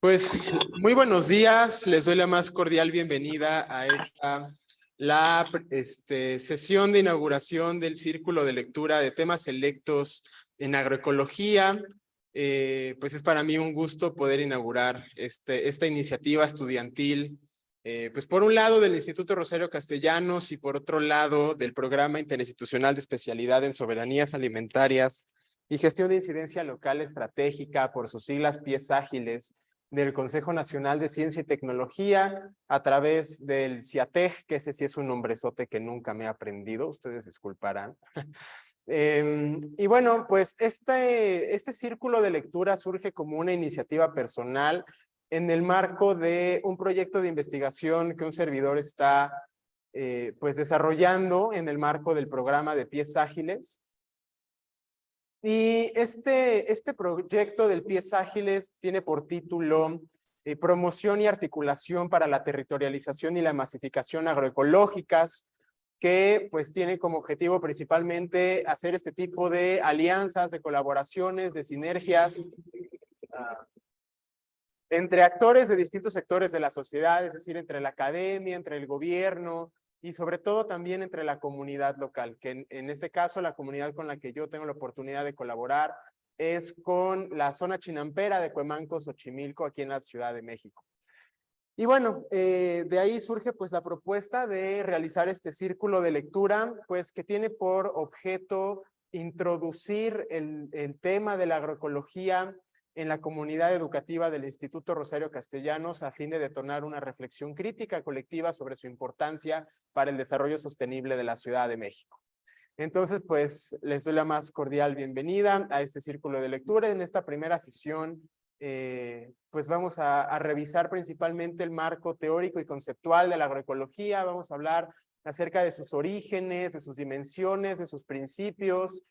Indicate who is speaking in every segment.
Speaker 1: Pues muy buenos días, les doy la más cordial bienvenida a sesión de inauguración del Círculo de Lectura de Temas Selectos en Agroecología. Pues es para mí un gusto poder inaugurar esta iniciativa estudiantil, pues por un lado del Instituto Rosario Castellanos y por otro lado del Programa Interinstitucional de Especialidad en Soberanías Alimentarias y Gestión de Incidencia Local Estratégica, por sus siglas PIES Ágiles, del Consejo Nacional de Ciencia y Tecnología, a través del CIATEG, que ese sí es un nombrezote que nunca me he aprendido, ustedes disculparán. Y bueno, pues este círculo de lectura surge como una iniciativa personal en el marco de un proyecto de investigación que un servidor está pues desarrollando en el marco del programa de PIES Ágiles. Y este proyecto del PIES Ágiles tiene por título Promoción y articulación para la territorialización y la masificación agroecológicas, que pues tiene como objetivo principalmente hacer este tipo de alianzas, de colaboraciones, de sinergias entre actores de distintos sectores de la sociedad, es decir, entre la academia, entre el gobierno y sobre todo también entre la comunidad local, que en este caso la comunidad con la que yo tengo la oportunidad de colaborar es con la zona chinampera de Cuemanco, Xochimilco, aquí en la Ciudad de México. Y bueno, de ahí surge pues la propuesta de realizar este círculo de lectura, pues que tiene por objeto introducir el tema de la agroecología en la comunidad educativa del Instituto Rosario Castellanos a fin de detonar una reflexión crítica colectiva sobre su importancia para el desarrollo sostenible de la Ciudad de México. Entonces, pues, les doy la más cordial bienvenida a este círculo de lectura. En esta primera sesión, pues vamos a revisar principalmente el marco teórico y conceptual de la agroecología. Vamos a hablar acerca de sus orígenes, de sus dimensiones, de sus principios,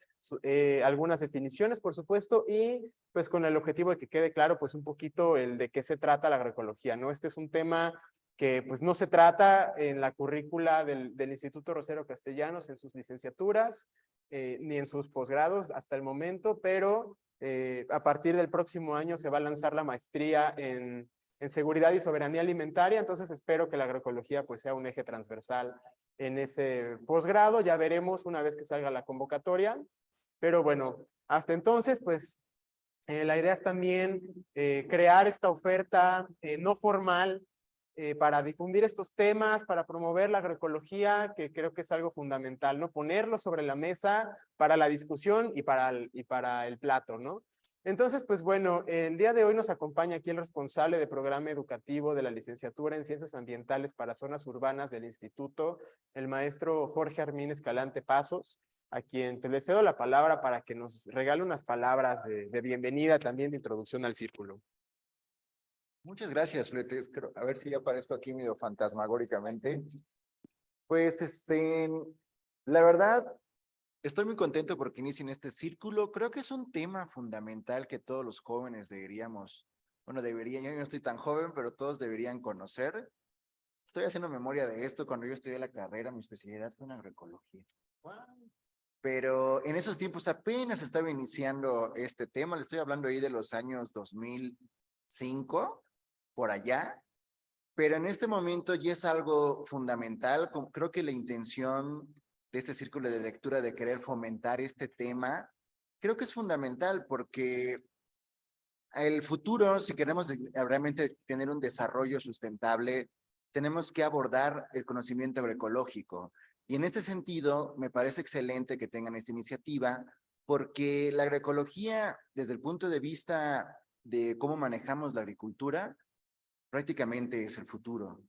Speaker 1: algunas definiciones, por supuesto, y pues con el objetivo de que quede claro, pues un poquito el de qué se trata la agroecología, ¿no? Este es un tema que pues no se trata en la currícula del Instituto Rosario Castellanos, en sus licenciaturas, ni en sus posgrados hasta el momento, pero a partir del próximo año se va a lanzar la maestría en seguridad y soberanía alimentaria, entonces espero que la agroecología pues sea un eje transversal en ese posgrado, ya veremos una vez que salga la convocatoria, pero bueno, hasta entonces pues la idea es también crear esta oferta no formal para difundir estos temas, para promover la agroecología, que creo que es algo fundamental, ¿no? Ponerlo sobre la mesa para la discusión y para el plato, ¿no? Entonces, pues bueno, el día de hoy nos acompaña aquí el responsable de programa educativo de la licenciatura en Ciencias Ambientales para Zonas Urbanas del Instituto, el maestro Jorge Armin Escalante Pasos, a quien pues, le cedo la palabra para que nos regale unas palabras de bienvenida, también de introducción al círculo.
Speaker 2: Muchas gracias, Fletes. A ver si ya aparezco aquí medio fantasmagóricamente. Pues, la verdad, estoy muy contento porque inicien este círculo. Creo que es un tema fundamental que todos los jóvenes deberíamos, bueno, yo no estoy tan joven, pero todos deberían conocer. Estoy haciendo memoria de esto. Cuando yo estudié la carrera, mi especialidad fue en agroecología. Pero en esos tiempos apenas estaba iniciando este tema. Le estoy hablando ahí de los años 2005, por allá. Pero en este momento ya es algo fundamental. Creo que la intención de este círculo de lectura de querer fomentar este tema, creo que es fundamental porque el futuro, si queremos realmente tener un desarrollo sustentable, tenemos que abordar el conocimiento agroecológico. Y en ese sentido, me parece excelente que tengan esta iniciativa porque la agroecología, desde el punto de vista de cómo manejamos la agricultura, prácticamente es el futuro.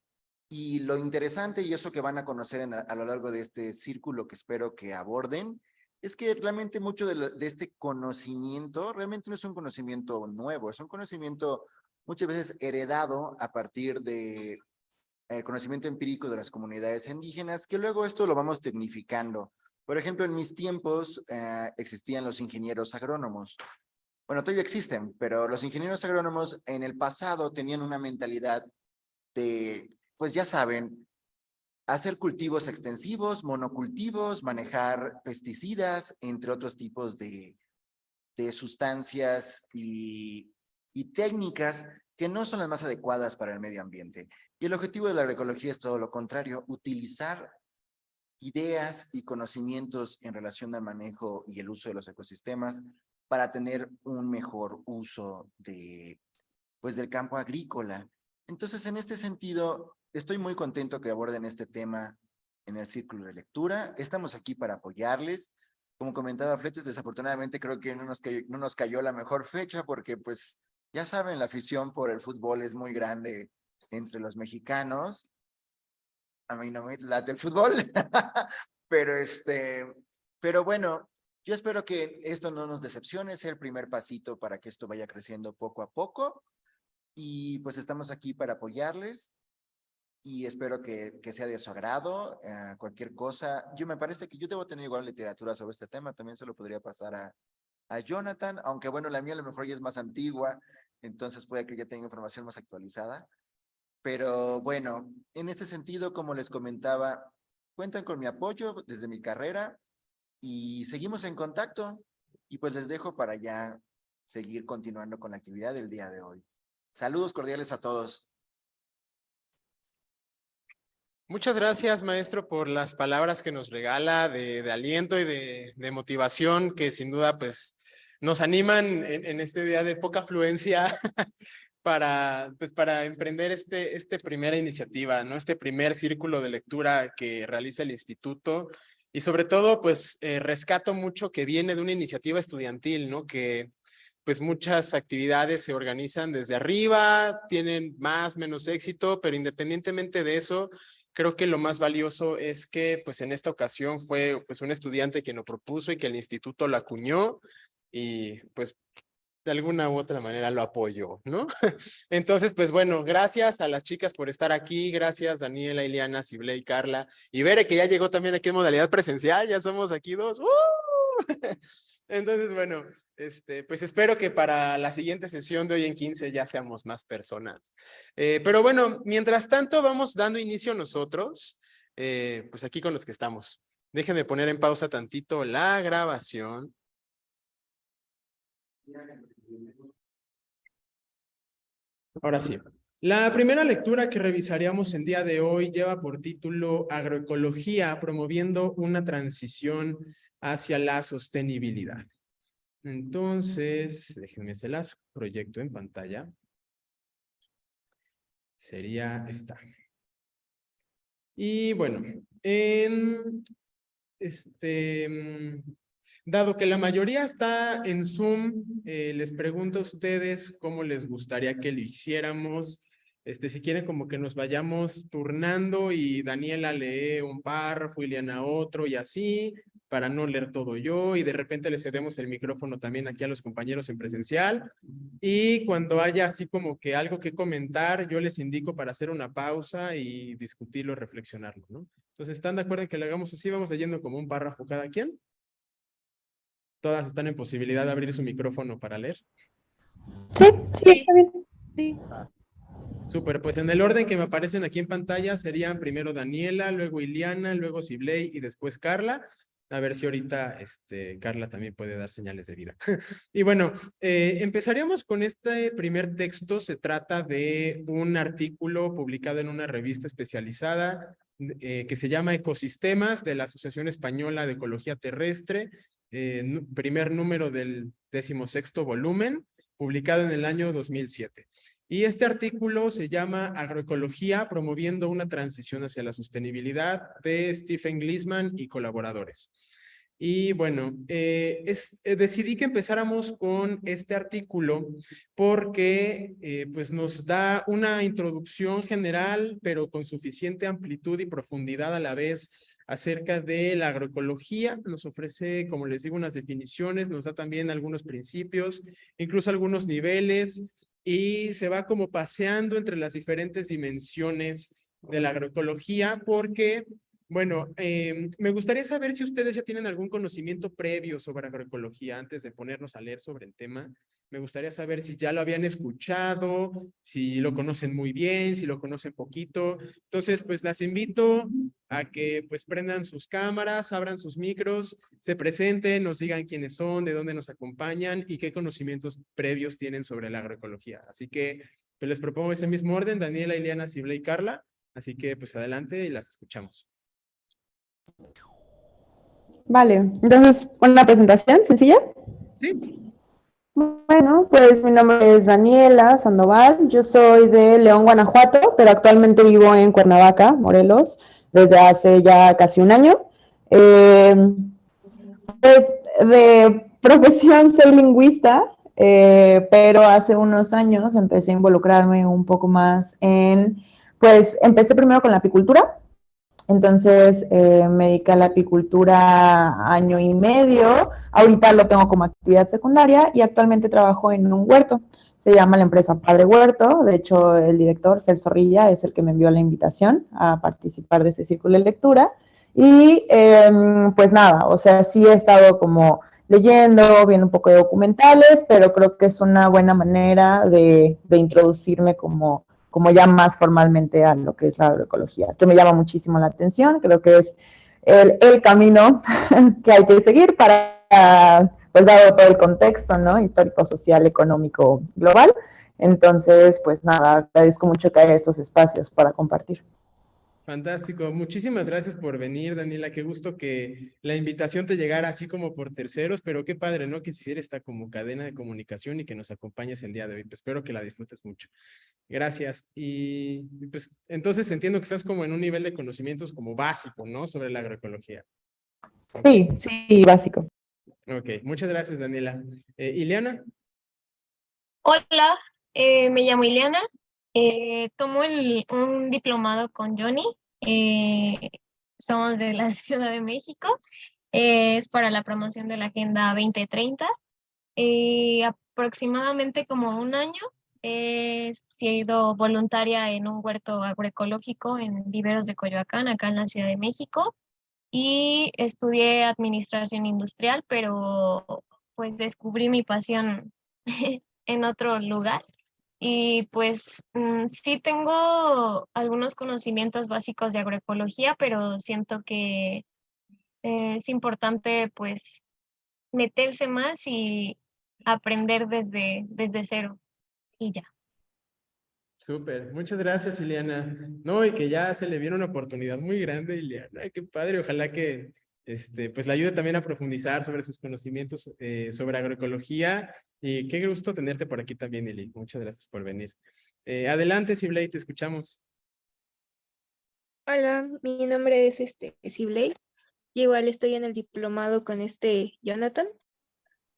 Speaker 2: Y lo interesante, y eso que van a conocer a lo largo de este círculo que espero que aborden, es que realmente mucho de este conocimiento, realmente no es un conocimiento nuevo, es un conocimiento muchas veces heredado a partir de el conocimiento empírico de las comunidades indígenas, que luego esto lo vamos tecnificando. Por ejemplo, en mis tiempos existían los ingenieros agrónomos. Bueno, todavía existen, pero los ingenieros agrónomos en el pasado tenían una mentalidad de, pues ya saben, hacer cultivos extensivos, monocultivos, manejar pesticidas, entre otros tipos de sustancias y técnicas que no son las más adecuadas para el medio ambiente. Y el objetivo de la agroecología es todo lo contrario, utilizar ideas y conocimientos en relación al manejo y el uso de los ecosistemas para tener un mejor uso pues, del campo agrícola. Entonces, en este sentido, estoy muy contento que aborden este tema en el círculo de lectura. Estamos aquí para apoyarles. Como comentaba Fletes, desafortunadamente creo que no nos cayó la mejor fecha porque, pues, ya saben, la afición por el fútbol es muy grande entre los mexicanos. A mí no me late el fútbol, pero pero bueno, yo espero que esto no nos decepcione, sea el primer pasito para que esto vaya creciendo poco a poco. Y pues estamos aquí para apoyarles y espero que sea de su agrado. Cualquier cosa, me parece que yo debo tener igual literatura sobre este tema, también se lo podría pasar a Jonathan, aunque bueno, la mía a lo mejor ya es más antigua, entonces puede que ya tenga información más actualizada. Pero bueno, en este sentido, como les comentaba, cuentan con mi apoyo desde mi carrera y seguimos en contacto. Y pues les dejo para ya seguir continuando con la actividad del día de hoy. Saludos cordiales a todos.
Speaker 1: Muchas gracias, maestro, por las palabras que nos regala de aliento y de motivación que sin duda pues nos animan en este día de poca afluencia para emprender este primera iniciativa, ¿no? Este primer círculo de lectura que realiza el instituto y sobre todo pues rescato mucho que viene de una iniciativa estudiantil, ¿no? Que pues muchas actividades se organizan desde arriba, tienen más, menos éxito, pero independientemente de eso, creo que lo más valioso es que pues en esta ocasión fue pues un estudiante quien lo propuso y que el instituto lo acuñó y pues de alguna u otra manera lo apoyó, ¿no? Entonces, pues bueno, gracias a las chicas por estar aquí, gracias Daniela, Ileana, Sibley, Carla y Bere, que ya llegó también aquí en modalidad presencial, ya somos aquí dos. Entonces, bueno, pues espero que para la siguiente sesión de hoy en 15 ya seamos más personas. Pero bueno, mientras tanto vamos dando inicio nosotros, pues aquí con los que estamos. Déjenme poner en pausa tantito la grabación. Ahora sí. La primera lectura que revisaríamos el día de hoy lleva por título Agroecología, promoviendo una transición hacia la sostenibilidad. Entonces, déjenme se las proyecto en pantalla. Sería esta. Y bueno, dado que la mayoría está en Zoom, les pregunto a ustedes cómo les gustaría que lo hiciéramos. Si quieren como que nos vayamos turnando y Daniela lee un párrafo, Ileana otro y así, para no leer todo yo y de repente le cedemos el micrófono también aquí a los compañeros en presencial. Y cuando haya así como que algo que comentar, yo les indico para hacer una pausa y discutirlo, reflexionarlo, ¿no? Entonces, ¿están de acuerdo en que lo hagamos así? Vamos leyendo como un párrafo cada quien. Todas están en posibilidad de abrir su micrófono para leer.
Speaker 3: Sí, está bien.
Speaker 4: Sí.
Speaker 1: Súper, pues en el orden que me aparecen aquí en pantalla serían primero Daniela, luego Ileana, luego Sibley y después Carla. A ver si ahorita Carla también puede dar señales de vida. Y bueno, empezaríamos con este primer texto. Se trata de un artículo publicado en una revista especializada que se llama Ecosistemas de la Asociación Española de Ecología Terrestre, primer número del 16º volumen, publicado en el año 2007. Y este artículo se llama Agroecología, promoviendo una transición hacia la sostenibilidad, de Stephen Glisman y colaboradores. Y bueno, decidí que empezáramos con este artículo porque pues nos da una introducción general, pero con suficiente amplitud y profundidad a la vez acerca de la agroecología. Nos ofrece, como les digo, unas definiciones, nos da también algunos principios, incluso algunos niveles, y se va como paseando entre las diferentes dimensiones de la agroecología porque, bueno, me gustaría saber si ustedes ya tienen algún conocimiento previo sobre agroecología antes de ponernos a leer sobre el tema. Me gustaría saber si ya lo habían escuchado, si lo conocen muy bien, si lo conocen poquito. Entonces, pues las invito a que pues prendan sus cámaras, abran sus micros, se presenten, nos digan quiénes son, de dónde nos acompañan y qué conocimientos previos tienen sobre la agroecología. Así que Pues les propongo ese mismo orden, Daniela, Ileana, Sible y Carla. Así que pues adelante y las escuchamos.
Speaker 3: Vale, entonces, ¿una presentación sencilla?
Speaker 1: Sí.
Speaker 3: Bueno, pues mi nombre es Daniela Sandoval, yo soy de León, Guanajuato, pero actualmente vivo en Cuernavaca, Morelos, desde hace ya casi un año. Eh, pues de profesión soy lingüista, pero hace unos años empecé a involucrarme un poco más pues empecé primero con la apicultura. Entonces me dediqué a la apicultura año y medio. Ahorita lo tengo como actividad secundaria y actualmente trabajo en un huerto. Se llama la empresa Padre Huerto. De hecho, el director, Fer Zorrilla, es el que me envió la invitación a participar de ese círculo de lectura. Y pues nada, o sea, sí he estado como leyendo, viendo un poco de documentales, pero creo que es una buena manera de introducirme como ya más formalmente a lo que es la agroecología, que me llama muchísimo la atención, creo que es el camino que hay que seguir para, pues dado todo el contexto, ¿no? Histórico, social, económico, global. Entonces, pues nada, agradezco mucho que haya estos espacios para compartir.
Speaker 1: Fantástico. Muchísimas gracias por venir, Daniela. Qué gusto que la invitación te llegara así como por terceros, pero qué padre, ¿no? Que se hiciera esta como cadena de comunicación y que nos acompañes el día de hoy. Pues espero que la disfrutes mucho. Gracias. Y pues entonces entiendo que estás como en un nivel de conocimientos como básico, ¿no? Sobre la agroecología.
Speaker 3: Sí, sí, básico.
Speaker 1: Ok, muchas gracias, Daniela. Ileana.
Speaker 4: Hola, me llamo Ileana. Tomo un diplomado con Johnny. eh, Somos de la Ciudad de México. Es para la promoción de la Agenda 2030. Aproximadamente como un año he sido voluntaria en un huerto agroecológico en Viveros de Coyoacán, acá en la Ciudad de México. Y estudié administración industrial, pero pues descubrí mi pasión en otro lugar. Y pues sí tengo algunos conocimientos básicos de agroecología, pero siento que es importante pues meterse más y aprender desde cero y ya.
Speaker 1: Súper, muchas gracias, Ileana. No, y que ya se le viene una oportunidad muy grande, Ileana. Qué padre, ojalá que pues le ayude también a profundizar sobre sus conocimientos sobre agroecología. Y qué gusto tenerte por aquí también, Ili. Muchas gracias por venir. Adelante, Sibley, te escuchamos.
Speaker 5: Hola, mi nombre es Sibley. Igual estoy en el diplomado con Jonathan.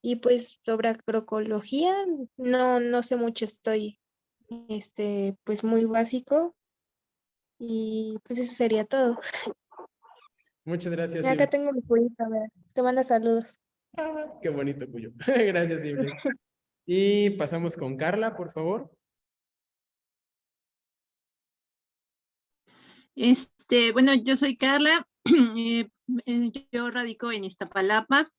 Speaker 5: Y pues sobre agroecología, no sé mucho, estoy pues muy básico. Y pues eso sería todo.
Speaker 1: Muchas gracias,
Speaker 5: Acá
Speaker 1: Sibley.
Speaker 5: tengo mi purita, a ver, te manda saludos.
Speaker 1: Qué bonito, Cuyo. Gracias, Sibley. Y pasamos con Carla, por favor.
Speaker 6: Bueno, yo soy Carla, yo radico en Iztapalapa,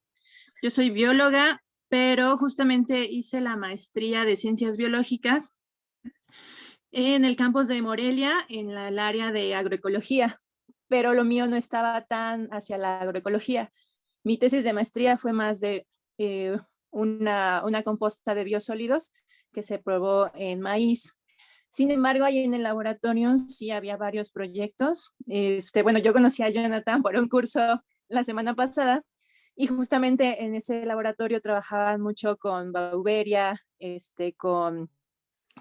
Speaker 6: yo soy bióloga, pero justamente hice la maestría de ciencias biológicas en el campus de Morelia, en el área de agroecología, pero lo mío no estaba tan hacia la agroecología. Mi tesis de maestría fue más de una composta de biosólidos que se probó en maíz. Sin embargo, ahí en el laboratorio sí había varios proyectos. Bueno, yo conocí a Jonathan por un curso la semana pasada y justamente en ese laboratorio trabajaban mucho con Beauveria, con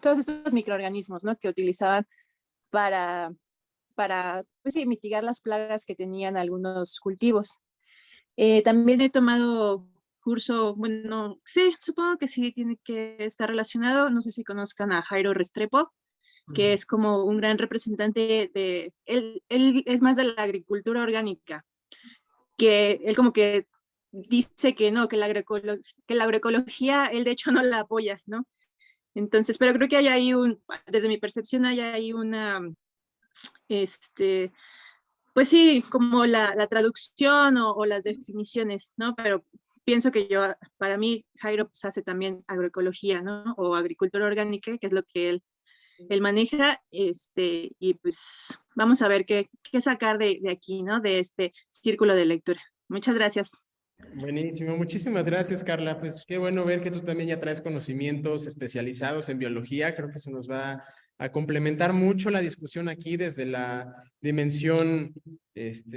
Speaker 6: todos estos microorganismos, ¿no? Que utilizaban para, pues sí, mitigar las plagas que tenían algunos cultivos. También he tomado curso, bueno, sí, supongo que sí tiene que estar relacionado. No sé si conozcan a Jairo Restrepo, que es como un gran representante él es más de la agricultura orgánica, que él como que dice que no, que la agroecología, él de hecho no la apoya, ¿no? Entonces, pero creo que hay ahí desde mi percepción hay ahí una, pues sí, como la traducción o las definiciones, ¿no? Pero pienso que para mí, Jairo pues, hace también agroecología, ¿no? O agricultura orgánica, que es lo que él maneja, y pues vamos a ver qué sacar de aquí, ¿no? De este círculo de lectura. Muchas gracias.
Speaker 1: Buenísimo, muchísimas gracias, Carla. Pues qué bueno ver que tú también ya traes conocimientos especializados en biología. Creo que eso nos va a complementar mucho la discusión aquí desde la dimensión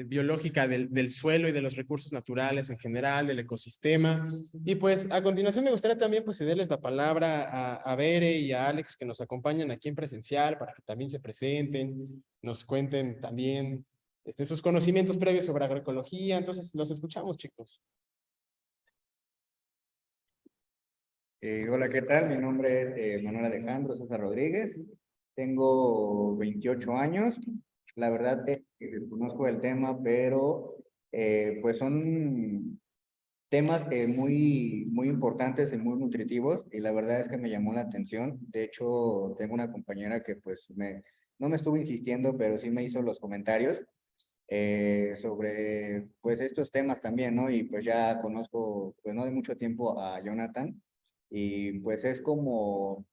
Speaker 1: biológica del suelo y de los recursos naturales en general, del ecosistema. Y pues a continuación me gustaría también pues cederles la palabra a Bere y a Alex que nos acompañan aquí en presencial para que también se presenten, nos cuenten también sus conocimientos previos sobre agroecología. Entonces, los escuchamos, chicos.
Speaker 7: Hola, ¿qué tal? Mi nombre es Manuel Alejandro Sosa Rodríguez. Tengo 28 años. La verdad es que desconozco el tema, pero pues son temas muy importantes y muy nutritivos y la verdad es que me llamó la atención. De hecho, tengo una compañera que pues no me estuvo insistiendo, pero sí me hizo los comentarios sobre pues estos temas también, ¿no? Y pues ya conozco pues no de mucho tiempo a Jonathan y pues es como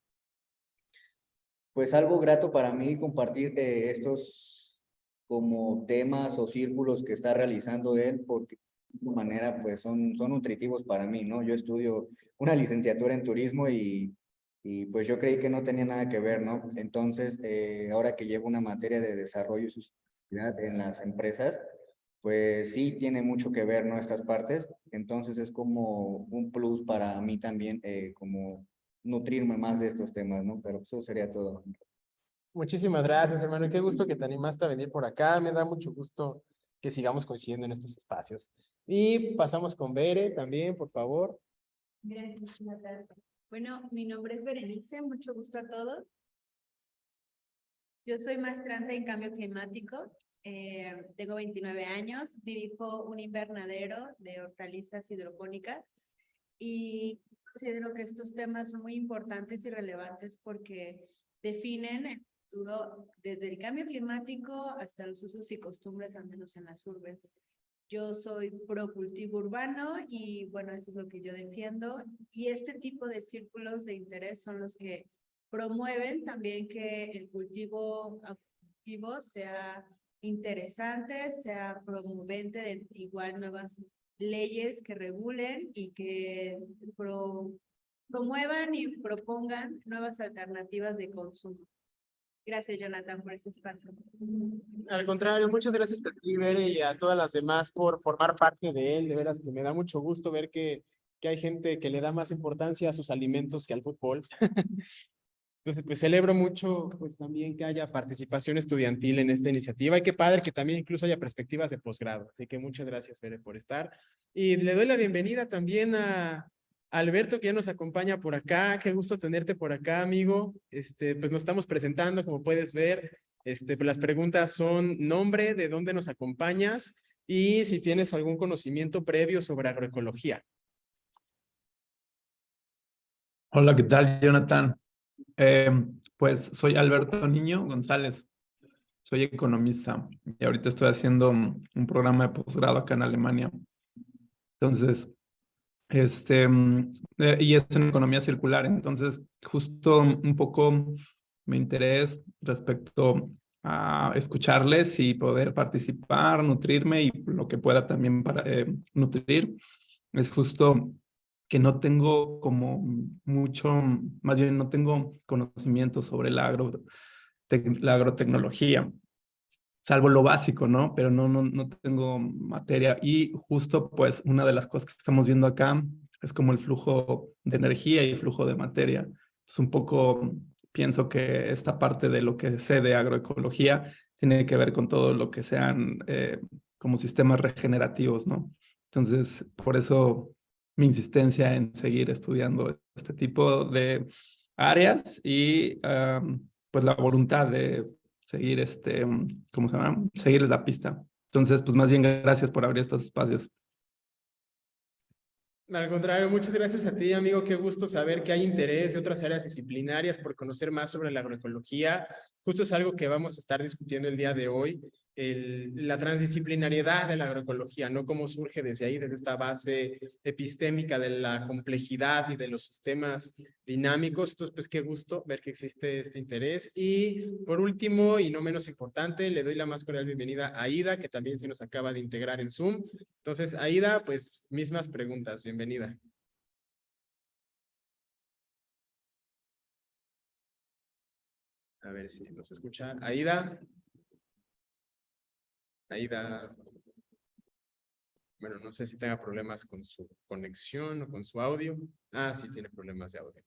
Speaker 7: pues algo grato para mí compartir estos como temas o círculos que está realizando él porque de alguna manera pues son nutritivos para mí, ¿no? Yo estudio una licenciatura en turismo y pues yo creí que no tenía nada que ver, ¿no? Entonces, ahora que llevo una materia de desarrollo y sustentabilidad en las empresas, pues sí tiene mucho que ver, ¿no? Estas partes. Entonces es como un plus para mí también, como nutrirme más de estos temas, ¿no? Pero eso sería todo.
Speaker 1: Muchísimas gracias, hermano. Y qué gusto que te animaste a venir por acá. Me da mucho gusto que sigamos coincidiendo en estos espacios. Y pasamos con Bere también, por favor.
Speaker 8: Gracias, Natalia. Bueno, mi nombre es Berenice, mucho gusto a todos. Yo soy maestrante en cambio climático, tengo 29 años, dirijo un invernadero de hortalizas hidropónicas y considero que estos temas son muy importantes y relevantes porque definen el futuro desde el cambio climático hasta los usos y costumbres, al menos en las urbes. Yo soy pro cultivo urbano y bueno, eso es lo que yo defiendo. Y este tipo de círculos de interés son los que promueven también que el cultivo activo sea interesante, sea promovente de igual nuevas leyes que regulen y que promuevan y propongan nuevas alternativas de consumo. Gracias, Jonathan, por este espacio.
Speaker 1: Al contrario, muchas gracias a ti, Bere, y a todas las demás por formar parte de él. De veras que me da mucho gusto ver que hay gente que le da más importancia a sus alimentos que al fútbol. Entonces, pues celebro mucho, pues también que haya participación estudiantil en esta iniciativa y qué padre que también incluso haya perspectivas de posgrado. Así que muchas gracias, Bere, por estar. Y le doy la bienvenida también a Alberto, que ya nos acompaña por acá. Qué gusto tenerte por acá, amigo. Pues nos estamos presentando, como puedes ver. Pues las preguntas son nombre, de dónde nos acompañas y si tienes algún conocimiento previo sobre agroecología.
Speaker 9: Hola, ¿qué tal, Jonathan? Pues soy Alberto Niño González, soy economista y ahorita estoy haciendo un programa de posgrado acá en Alemania. Entonces, y es en economía circular. Entonces, justo un poco mi interés respecto a escucharles y poder participar, nutrirme y lo que pueda también para nutrir, es justo que no tengo como mucho, más bien no tengo conocimiento sobre la agrotecnología, salvo lo básico, ¿no? Pero no tengo materia. Y justo pues una de las cosas que estamos viendo acá es como el flujo de energía y flujo de materia. Es un poco, pienso que esta parte de lo que sé de agroecología tiene que ver con todo lo que sean como sistemas regenerativos, ¿no? Entonces, por eso mi insistencia en seguir estudiando este tipo de áreas y pues la voluntad de seguir ¿cómo se llama? Seguirles la pista. Entonces, pues más bien gracias por abrir estos espacios.
Speaker 1: Al contrario, muchas gracias a ti, amigo. Qué gusto saber que hay interés de otras áreas disciplinarias por conocer más sobre la agroecología. Justo es algo que vamos a estar discutiendo el día de hoy. la transdisciplinariedad de la agroecología, ¿no? Cómo surge desde ahí, desde esta base epistémica de la complejidad y de los sistemas dinámicos. Entonces, pues qué gusto ver que existe este interés. Y por último, y no menos importante, le doy la más cordial bienvenida a Aida, que también se nos acaba de integrar en Zoom. Entonces, Aida, pues mismas preguntas, bienvenida. A ver si nos escucha. Aida. Aida. Bueno, no sé si tenga problemas con su conexión o con su audio. Ah, sí, tiene problemas de audio.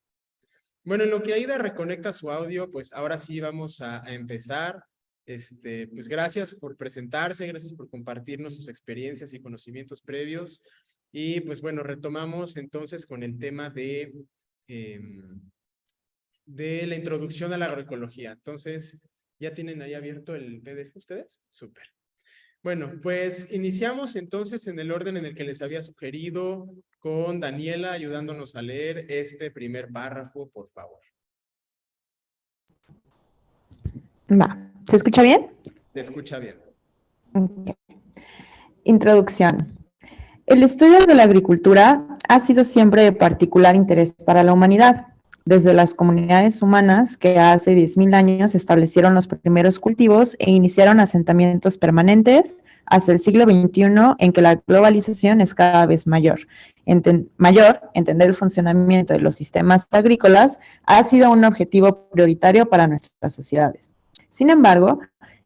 Speaker 1: Bueno, en lo que Aida reconecta su audio, pues ahora sí vamos a empezar. Pues gracias por presentarse, gracias por compartirnos sus experiencias y conocimientos previos. Y pues bueno, retomamos entonces con el tema de la introducción a la agroecología. Entonces, ¿ya tienen ahí abierto el PDF ustedes? Súper. Bueno, pues iniciamos entonces en el orden en el que les había sugerido, con Daniela ayudándonos a leer este primer párrafo, por favor.
Speaker 3: Va. ¿Se escucha bien?
Speaker 1: Se escucha bien.
Speaker 3: Ok. Introducción. El estudio de la agricultura ha sido siempre de particular interés para la humanidad. Desde las comunidades humanas que hace 10.000 años establecieron los primeros cultivos e iniciaron asentamientos permanentes hasta el siglo XXI, en que la globalización es cada vez mayor. Entender el funcionamiento de los sistemas agrícolas ha sido un objetivo prioritario para nuestras sociedades. Sin embargo,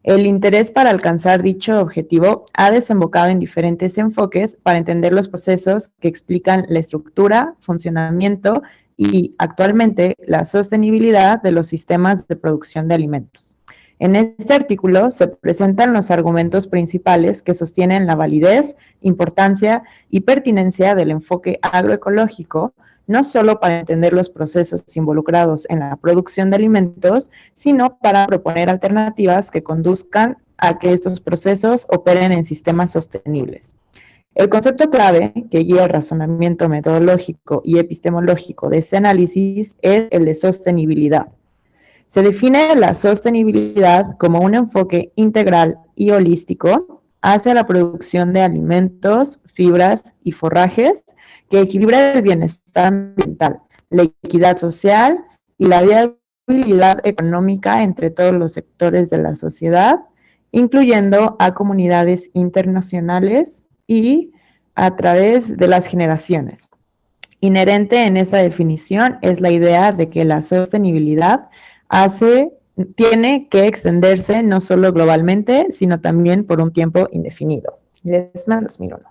Speaker 3: el interés para alcanzar dicho objetivo ha desembocado en diferentes enfoques para entender los procesos que explican la estructura, funcionamiento y, actualmente, la sostenibilidad de los sistemas de producción de alimentos. En este artículo se presentan los argumentos principales que sostienen la validez, importancia y pertinencia del enfoque agroecológico, no solo para entender los procesos involucrados en la producción de alimentos, sino para proponer alternativas que conduzcan a que estos procesos operen en sistemas sostenibles. El concepto clave que guía el razonamiento metodológico y epistemológico de este análisis es el de sostenibilidad. Se define la sostenibilidad como un enfoque integral y holístico hacia la producción de alimentos, fibras y forrajes que equilibra el bienestar ambiental, la equidad social y la viabilidad económica entre todos los sectores de la sociedad, incluyendo a comunidades internacionales y a través de las generaciones. Inherente en esa definición es la idea de que la sostenibilidad tiene que extenderse no solo globalmente, sino también por un tiempo indefinido. Lesma 2001.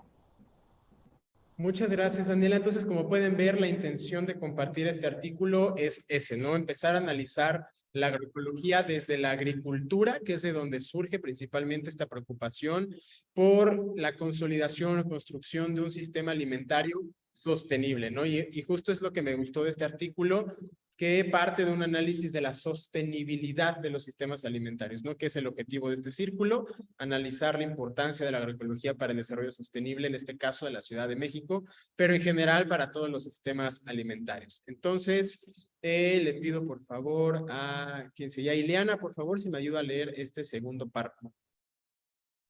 Speaker 1: Muchas gracias, Daniela. Entonces, como pueden ver, la intención de compartir este artículo es ese, ¿no? Empezar a analizar la agroecología desde la agricultura, que es de donde surge principalmente esta preocupación por la consolidación o construcción de un sistema alimentario sostenible, ¿no? Y justo es lo que me gustó de este artículo, que parte de un análisis de la sostenibilidad de los sistemas alimentarios, ¿no? Que es el objetivo de este círculo, analizar la importancia de la agroecología para el desarrollo sostenible, en este caso de la Ciudad de México, pero en general para todos los sistemas alimentarios. Entonces, le pido por favor a quien sea Ileana, por favor, si me ayuda a leer este segundo párrafo.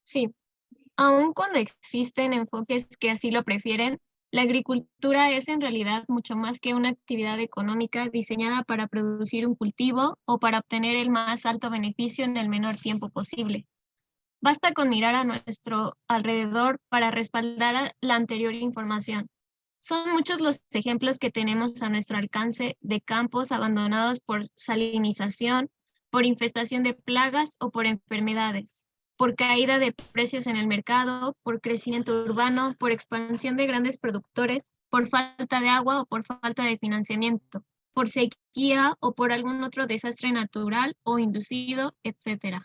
Speaker 4: Sí, aun cuando existen enfoques que así lo prefieren, la agricultura es en realidad mucho más que una actividad económica diseñada para producir un cultivo o para obtener el más alto beneficio en el menor tiempo posible. Basta con mirar a nuestro alrededor para respaldar la anterior información. Son muchos los ejemplos que tenemos a nuestro alcance de campos abandonados por salinización, por infestación de plagas o por enfermedades, por caída de precios en el mercado, por crecimiento urbano, por expansión de grandes productores, por falta de agua o por falta de financiamiento, por sequía o por algún otro desastre natural o inducido, etc.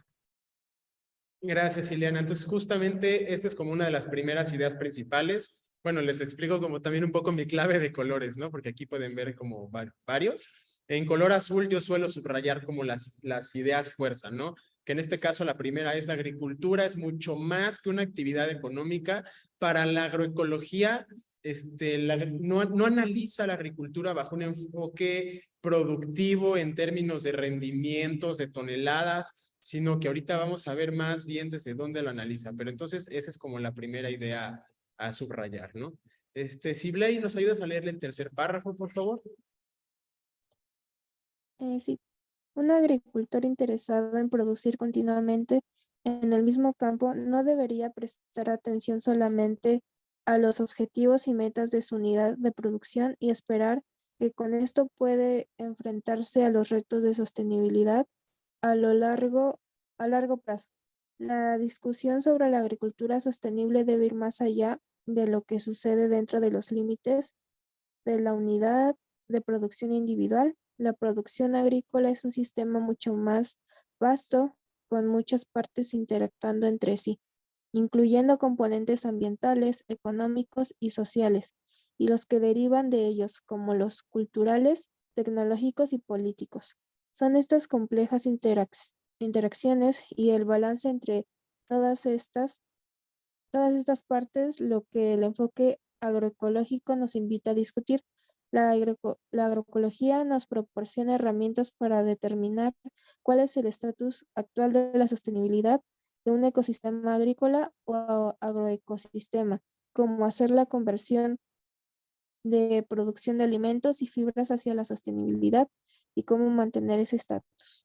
Speaker 1: Gracias, Ileana. Entonces, justamente esta es como una de las primeras ideas principales. Bueno, les explico como también un poco mi clave de colores, ¿no? Porque aquí pueden ver como varios. En color azul yo suelo subrayar como las ideas fuerza, ¿no? Que en este caso la primera es la agricultura, es mucho más que una actividad económica. Para la agroecología, no analiza la agricultura bajo un enfoque productivo en términos de rendimientos, de toneladas, sino que ahorita vamos a ver más bien desde dónde lo analiza. Pero entonces esa es como la primera idea a subrayar, ¿no? Sibley, ¿nos ayudas a leerle el tercer párrafo, por favor?
Speaker 5: Sí, un agricultor interesado en producir continuamente en el mismo campo no debería prestar atención solamente a los objetivos y metas de su unidad de producción y esperar que con esto puede enfrentarse a los retos de sostenibilidad a largo plazo. La discusión sobre la agricultura sostenible debe ir más allá de lo que sucede dentro de los límites de la unidad de producción individual. La producción agrícola es un sistema mucho más vasto, con muchas partes interactuando entre sí, incluyendo componentes ambientales, económicos y sociales, y los que derivan de ellos, como los culturales, tecnológicos y políticos. Son estas complejas interacciones y el balance entre todas estas partes lo que el enfoque agroecológico nos invita a discutir. La agroecología nos proporciona herramientas para determinar cuál es el estatus actual de la sostenibilidad de un ecosistema agrícola o agroecosistema, como hacer la conversión de producción de alimentos y fibras hacia la sostenibilidad y cómo mantener ese estatus.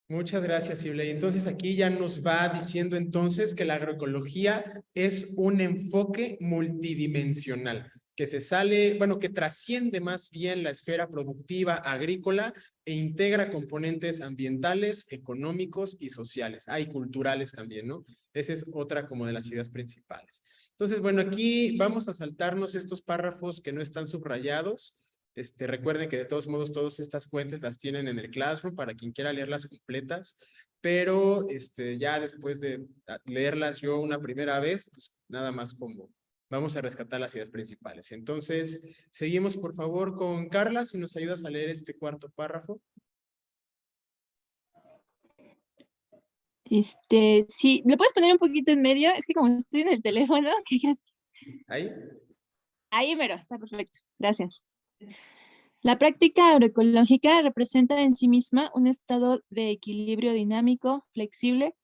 Speaker 1: Muchas gracias, Sibley. Entonces aquí ya nos va diciendo entonces que la agroecología es un enfoque multidimensional, que se sale, bueno, que trasciende más bien la esfera productiva agrícola e integra componentes ambientales, económicos y sociales. Hay culturales también, ¿no? Esa es otra como de las ideas principales. Entonces, bueno, aquí vamos a saltarnos estos párrafos que no están subrayados. Recuerden que de todos modos todas estas fuentes las tienen en el Classroom para quien quiera leerlas completas, pero ya después de leerlas yo una primera vez, pues nada más como vamos a rescatar las ideas principales. Entonces, seguimos por favor con Carla, si nos ayudas a leer este cuarto párrafo.
Speaker 6: Sí, ¿le puedes poner un poquito en medio? Es que como estoy en el teléfono, ¿qué crees?
Speaker 1: ¿Ahí?
Speaker 6: Ahí mero, está perfecto. Gracias. La práctica agroecológica representa en sí misma un estado de equilibrio dinámico, flexible,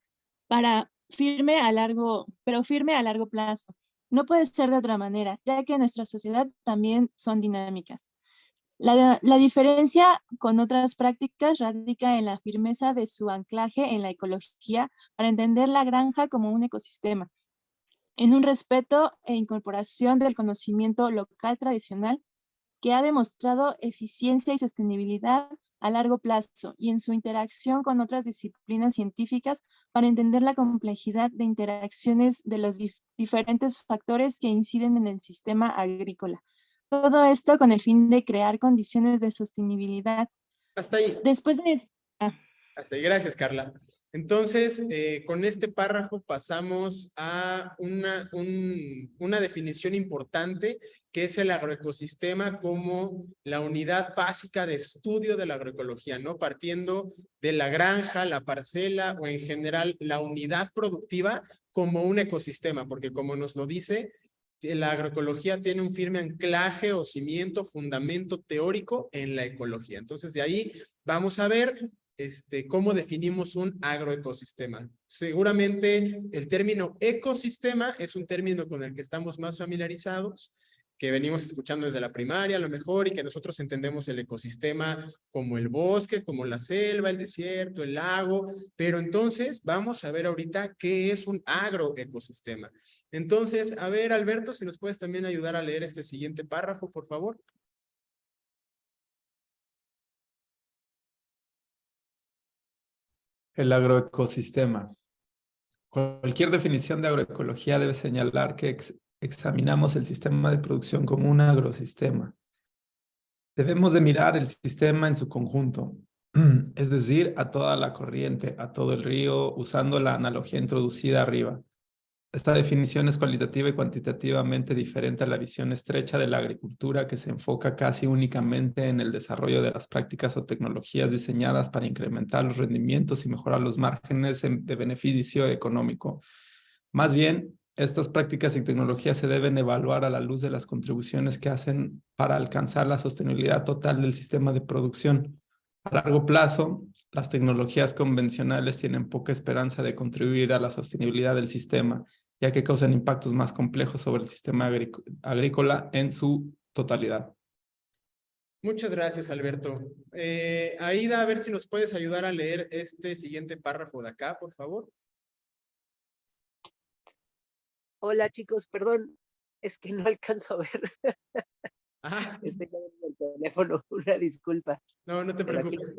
Speaker 6: pero firme a largo plazo. No puede ser de otra manera, ya que nuestra sociedad también son dinámicas. La diferencia con otras prácticas radica en la firmeza de su anclaje en la ecología para entender la granja como un ecosistema, en un respeto e incorporación del conocimiento local tradicional que ha demostrado eficiencia y sostenibilidad a largo plazo y en su interacción con otras disciplinas científicas para entender la complejidad de interacciones de los diferentes factores que inciden en el sistema agrícola. Todo esto con el fin de crear condiciones de sostenibilidad.
Speaker 1: Hasta ahí.
Speaker 6: Después de...
Speaker 1: Hasta ahí. Gracias, Carla. Entonces, con este párrafo pasamos a una definición importante que es el agroecosistema como la unidad básica de estudio de la agroecología, ¿no? Partiendo de la granja, la parcela o en general la unidad productiva como un ecosistema, porque como nos lo dice, la agroecología tiene un firme anclaje o cimiento, fundamento teórico en la ecología. Entonces, de ahí vamos a ver cómo definimos un agroecosistema. Seguramente el término ecosistema es un término con el que estamos más familiarizados, que venimos escuchando desde la primaria a lo mejor, y que nosotros entendemos el ecosistema como el bosque, como la selva, el desierto, el lago, pero entonces vamos a ver ahorita qué es un agroecosistema. Entonces, a ver, Alberto, si nos puedes también ayudar a leer este siguiente párrafo, por favor.
Speaker 9: El agroecosistema. Cualquier definición de agroecología debe señalar que examinamos el sistema de producción como un agrosistema. Debemos de mirar el sistema en su conjunto, es decir, a toda la corriente, a todo el río, usando la analogía introducida arriba. Esta definición es cualitativa y cuantitativamente diferente a la visión estrecha de la agricultura que se enfoca casi únicamente en el desarrollo de las prácticas o tecnologías diseñadas para incrementar los rendimientos y mejorar los márgenes de beneficio económico. Más bien, estas prácticas y tecnologías se deben evaluar a la luz de las contribuciones que hacen para alcanzar la sostenibilidad total del sistema de producción. A largo plazo, las tecnologías convencionales tienen poca esperanza de contribuir a la sostenibilidad del sistema, ya que causan impactos más complejos sobre el sistema agrícola en su totalidad.
Speaker 1: Muchas gracias, Alberto. Aida, a ver si nos puedes ayudar a leer este siguiente párrafo de acá, por favor.
Speaker 10: Hola chicos, perdón, es que no alcanzo a ver.
Speaker 1: Ah,
Speaker 10: Estoy con el teléfono, una disculpa.
Speaker 1: no, no te
Speaker 10: Pero aquí
Speaker 1: preocupes.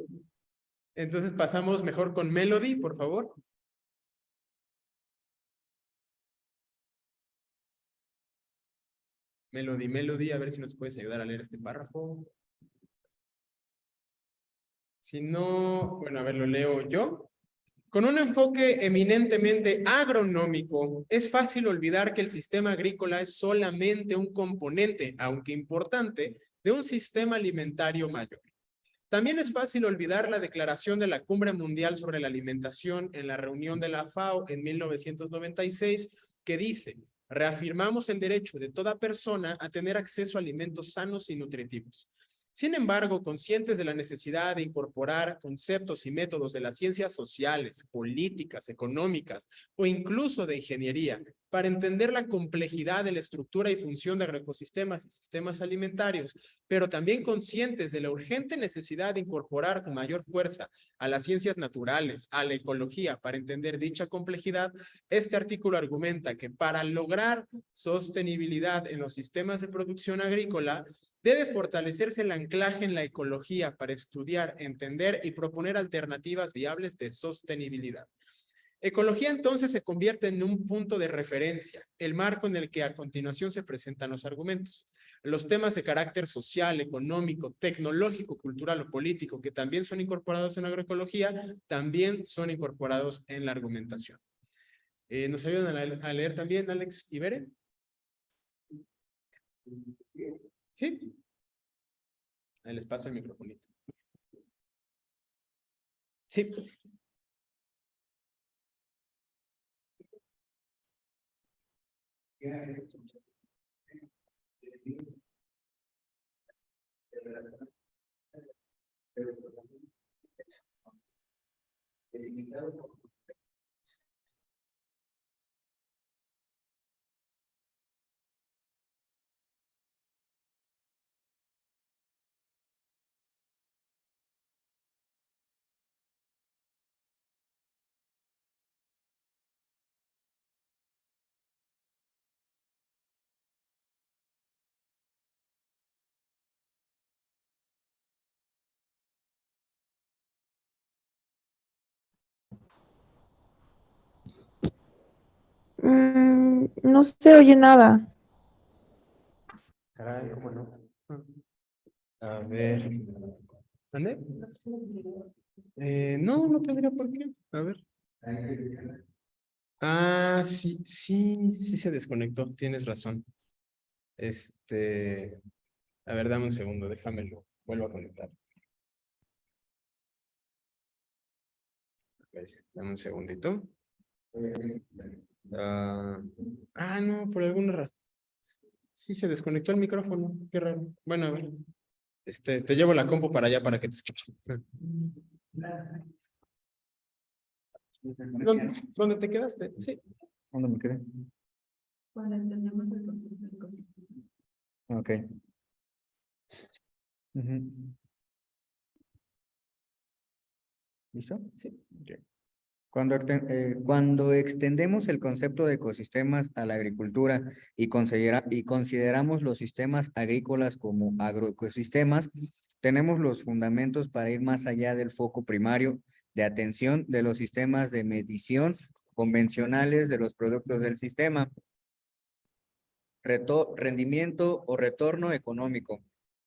Speaker 1: Entonces pasamos mejor con Melody, por favor. Melody, a ver si nos puedes ayudar a leer este párrafo. Si no, bueno, a ver, lo leo yo. Con un enfoque eminentemente agronómico, es fácil olvidar que el sistema agrícola es solamente un componente, aunque importante, de un sistema alimentario mayor. También es fácil olvidar la declaración de la Cumbre Mundial sobre la Alimentación en la reunión de la FAO en 1996, que dice: reafirmamos el derecho de toda persona a tener acceso a alimentos sanos y nutritivos. Sin embargo, conscientes de la necesidad de incorporar conceptos y métodos de las ciencias sociales, políticas, económicas o incluso de ingeniería para entender la complejidad de la estructura y función de agroecosistemas y sistemas alimentarios, pero también conscientes de la urgente necesidad de incorporar con mayor fuerza a las ciencias naturales, a la ecología, para entender dicha complejidad, este artículo argumenta que para lograr sostenibilidad en los sistemas de producción agrícola, debe fortalecerse el anclaje en la ecología para estudiar, entender y proponer alternativas viables de sostenibilidad. Ecología entonces se convierte en un punto de referencia, el marco en el que a continuación se presentan los argumentos. Los temas de carácter social, económico, tecnológico, cultural o político que también son incorporados en agroecología, también son incorporados en la argumentación. ¿Nos ayudan a leer también, Alex Ibere? ¿Sí? Ahí les paso el microfonito. Sí.
Speaker 3: No se oye nada.
Speaker 1: Caray, ¿cómo no? A ver. ¿Dónde? No, no tendría por qué. A ver. Ah, sí se desconectó. Tienes razón. A ver, dame un segundo, déjamelo. Vuelvo a conectar. Dame un segundito. No, por alguna razón. Sí se desconectó el micrófono. Qué raro. Bueno, a ver. Te llevo la compu para allá para que te escuche. ¿Dónde te quedaste? Sí.
Speaker 7: ¿Dónde me quedé?
Speaker 8: Cuando entendemos el concepto de ecosistema.
Speaker 7: Ok. ¿Listo?
Speaker 1: Sí. Okay.
Speaker 7: Cuando extendemos el concepto de ecosistemas a la agricultura y consideramos los sistemas agrícolas como agroecosistemas, tenemos los fundamentos para ir más allá del foco primario de atención de los sistemas de medición convencionales de los productos del sistema. Rendimiento o retorno económico.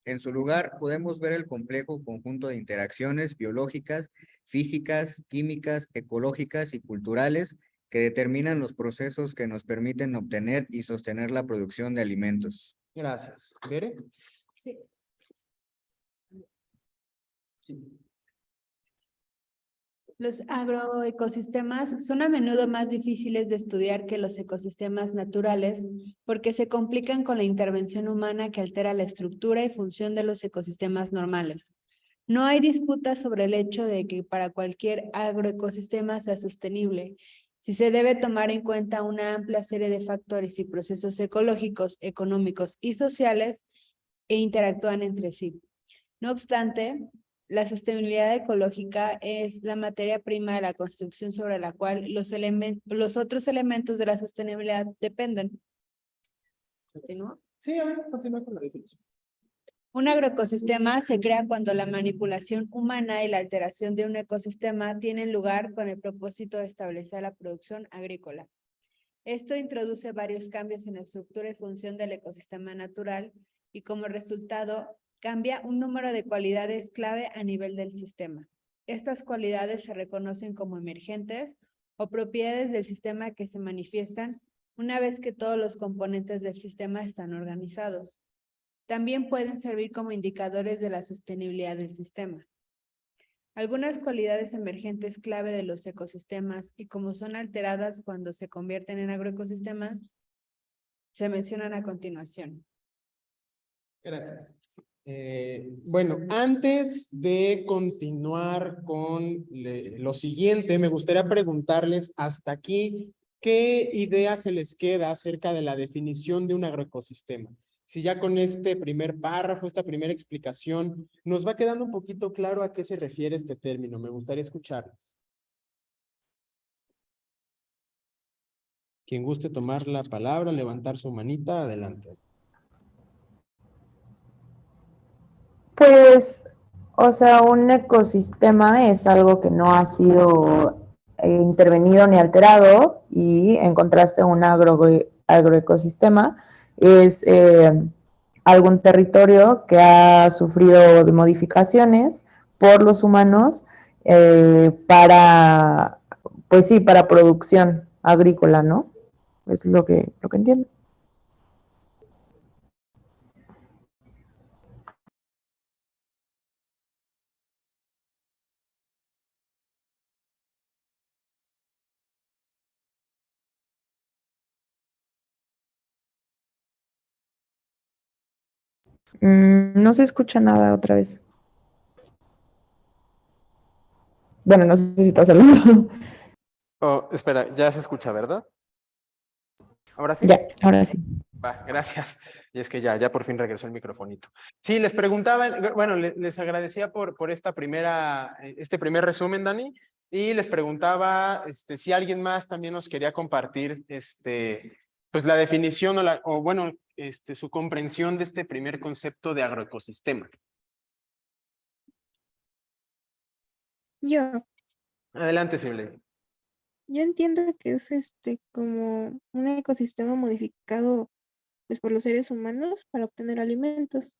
Speaker 7: En su lugar, podemos ver el complejo conjunto de interacciones biológicas, físicas, químicas, ecológicas y culturales que determinan los procesos que nos permiten obtener y sostener la producción de alimentos.
Speaker 1: Gracias. ¿Bere?
Speaker 8: Sí. Los agroecosistemas son a menudo más difíciles de estudiar que los ecosistemas naturales porque se complican con la intervención humana que altera la estructura y función de los ecosistemas normales. No hay disputa sobre el hecho de que para cualquier agroecosistema sea sostenible, si se debe tomar en cuenta una amplia serie de factores y procesos ecológicos, económicos y sociales e interactúan entre sí. No obstante, la sostenibilidad ecológica es la materia prima de la construcción sobre la cual los otros elementos de la sostenibilidad dependen. ¿Continúo?
Speaker 1: Sí, a ver, continúa con la definición.
Speaker 8: Un agroecosistema se crea cuando la manipulación humana y la alteración de un ecosistema tienen lugar con el propósito de establecer la producción agrícola. Esto introduce varios cambios en la estructura y función del ecosistema natural y como resultado cambia un número de cualidades clave a nivel del sistema. Estas cualidades se reconocen como emergentes o propiedades del sistema que se manifiestan una vez que todos los componentes del sistema están organizados. También pueden servir como indicadores de la sostenibilidad del sistema. Algunas cualidades emergentes clave de los ecosistemas y como son alteradas cuando se convierten en agroecosistemas, se mencionan a continuación.
Speaker 1: Gracias. Bueno, antes de continuar con lo siguiente, me gustaría preguntarles hasta aquí, ¿qué idea se les queda acerca de la definición de un agroecosistema? Si ya con este primer párrafo, esta primera explicación, nos va quedando un poquito claro a qué se refiere este término. Me gustaría escucharles. Quien guste tomar la palabra, levantar su manita, adelante.
Speaker 3: Pues, o sea, un ecosistema es algo que no ha sido intervenido ni alterado, y en contraste un agroecosistema es algún territorio que ha sufrido de modificaciones por los humanos para, pues sí, para producción agrícola, ¿no? Es lo que entiendo. No se escucha nada otra vez. Bueno, no sé si estás hablando.
Speaker 1: Oh, espera, ya se escucha, ¿verdad? ¿Ahora sí?
Speaker 3: Ya, ahora sí.
Speaker 1: Va, gracias. Y es que ya por fin regresó el microfonito. Sí, les preguntaba, bueno, les agradecía por este primer resumen, Dani, y les preguntaba si alguien más también nos quería compartir pues la definición su comprensión de este primer concepto de agroecosistema.
Speaker 5: Yo
Speaker 1: Adelante, Sibley.
Speaker 5: entiendo que es como un ecosistema modificado pues por los seres humanos para obtener alimentos.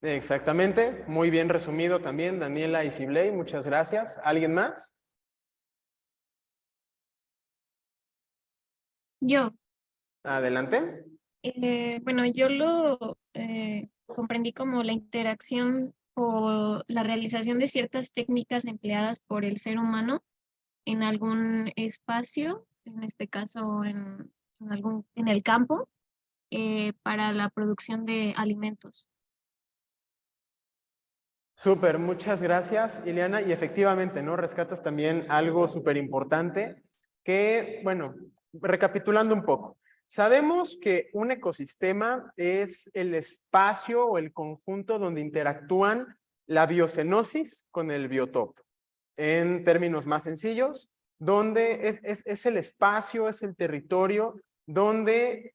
Speaker 1: Exactamente, muy bien resumido también, Daniela y Sibley, muchas gracias. ¿Alguien más?
Speaker 4: Yo,
Speaker 1: Adelante.
Speaker 4: bueno, yo lo comprendí como la interacción o la realización de ciertas técnicas empleadas por el ser humano en algún espacio, en este caso en el campo, para la producción de alimentos.
Speaker 1: Súper, muchas gracias, Ileana. Y efectivamente, ¿no? Rescatas también algo súper importante que, bueno, recapitulando un poco. Sabemos que un ecosistema es el espacio o el conjunto donde interactúan la biocenosis con el biotopo. En términos más sencillos, donde es el espacio, es el territorio donde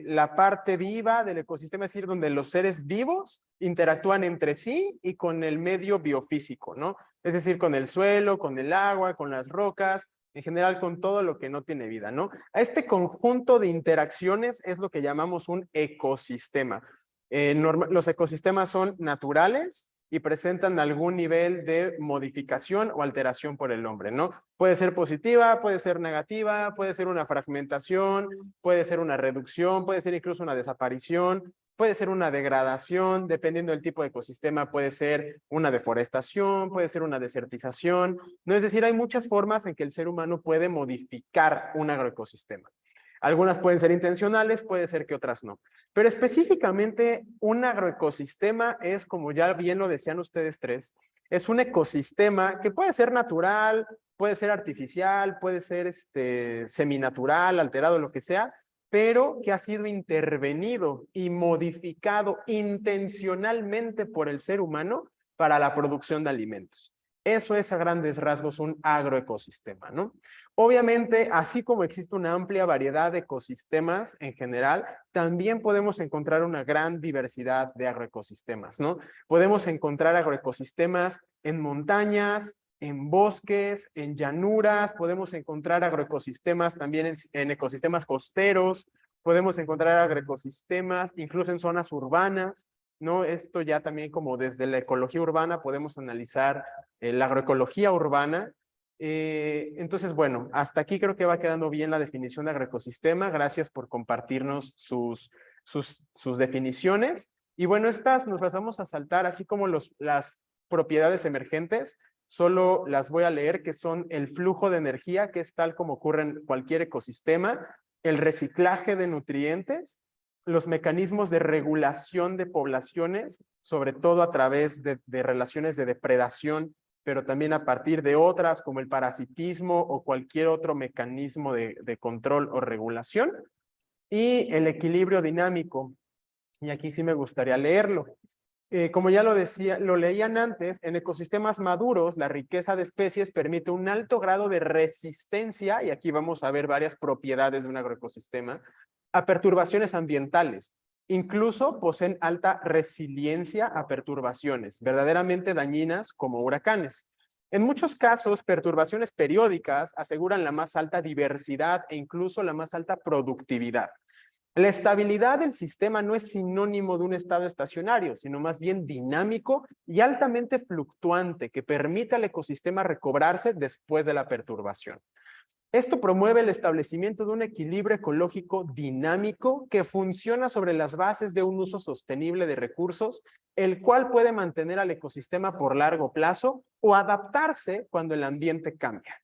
Speaker 1: la parte viva del ecosistema, es decir, donde los seres vivos interactúan entre sí y con el medio biofísico, ¿no? Es decir, con el suelo, con el agua, con las rocas, en general con todo lo que no tiene vida, ¿no? A este conjunto de interacciones es lo que llamamos un ecosistema. Los ecosistemas son naturales y presentan algún nivel de modificación o alteración por el hombre, ¿no? Puede ser positiva, puede ser negativa, puede ser una fragmentación, puede ser una reducción, puede ser incluso una desaparición, puede ser una degradación, dependiendo del tipo de ecosistema, puede ser una deforestación, puede ser una desertización, ¿no? Es decir, hay muchas formas en que el ser humano puede modificar un agroecosistema. Algunas pueden ser intencionales, puede ser que otras no. Pero específicamente un agroecosistema es, como ya bien lo decían ustedes tres, es un ecosistema que puede ser natural, puede ser artificial, puede ser seminatural, alterado, lo que sea, pero que ha sido intervenido y modificado intencionalmente por el ser humano para la producción de alimentos. Eso es a grandes rasgos un agroecosistema, ¿no? Obviamente, así como existe una amplia variedad de ecosistemas en general, también podemos encontrar una gran diversidad de agroecosistemas, ¿no? Podemos encontrar agroecosistemas en montañas, en bosques, en llanuras, podemos encontrar agroecosistemas también en ecosistemas costeros, podemos encontrar agroecosistemas incluso en zonas urbanas, ¿no? Esto ya también como desde la ecología urbana podemos analizar la agroecología urbana. Entonces, bueno, hasta aquí creo que va quedando bien la definición de agroecosistema. Gracias por compartirnos sus definiciones. Y bueno, estas nos las vamos a saltar, así como las propiedades emergentes, solo las voy a leer, que son el flujo de energía, que es tal como ocurre en cualquier ecosistema, el reciclaje de nutrientes, los mecanismos de regulación de poblaciones, sobre todo a través de relaciones de depredación, pero también a partir de otras como el parasitismo o cualquier otro mecanismo de control o regulación, y el equilibrio dinámico. Y aquí sí me gustaría leerlo. Como ya lo leían antes, en ecosistemas maduros, la riqueza de especies permite un alto grado de resistencia, y aquí vamos a ver varias propiedades de un agroecosistema, a perturbaciones ambientales. Incluso poseen alta resiliencia a perturbaciones verdaderamente dañinas como huracanes. En muchos casos, perturbaciones periódicas aseguran la más alta diversidad e incluso la más alta productividad. La estabilidad del sistema no es sinónimo de un estado estacionario, sino más bien dinámico y altamente fluctuante que permite al ecosistema recobrarse después de la perturbación. Esto promueve el establecimiento de un equilibrio ecológico dinámico que funciona sobre las bases de un uso sostenible de recursos, el cual puede mantener al ecosistema por largo plazo o adaptarse cuando el ambiente cambia.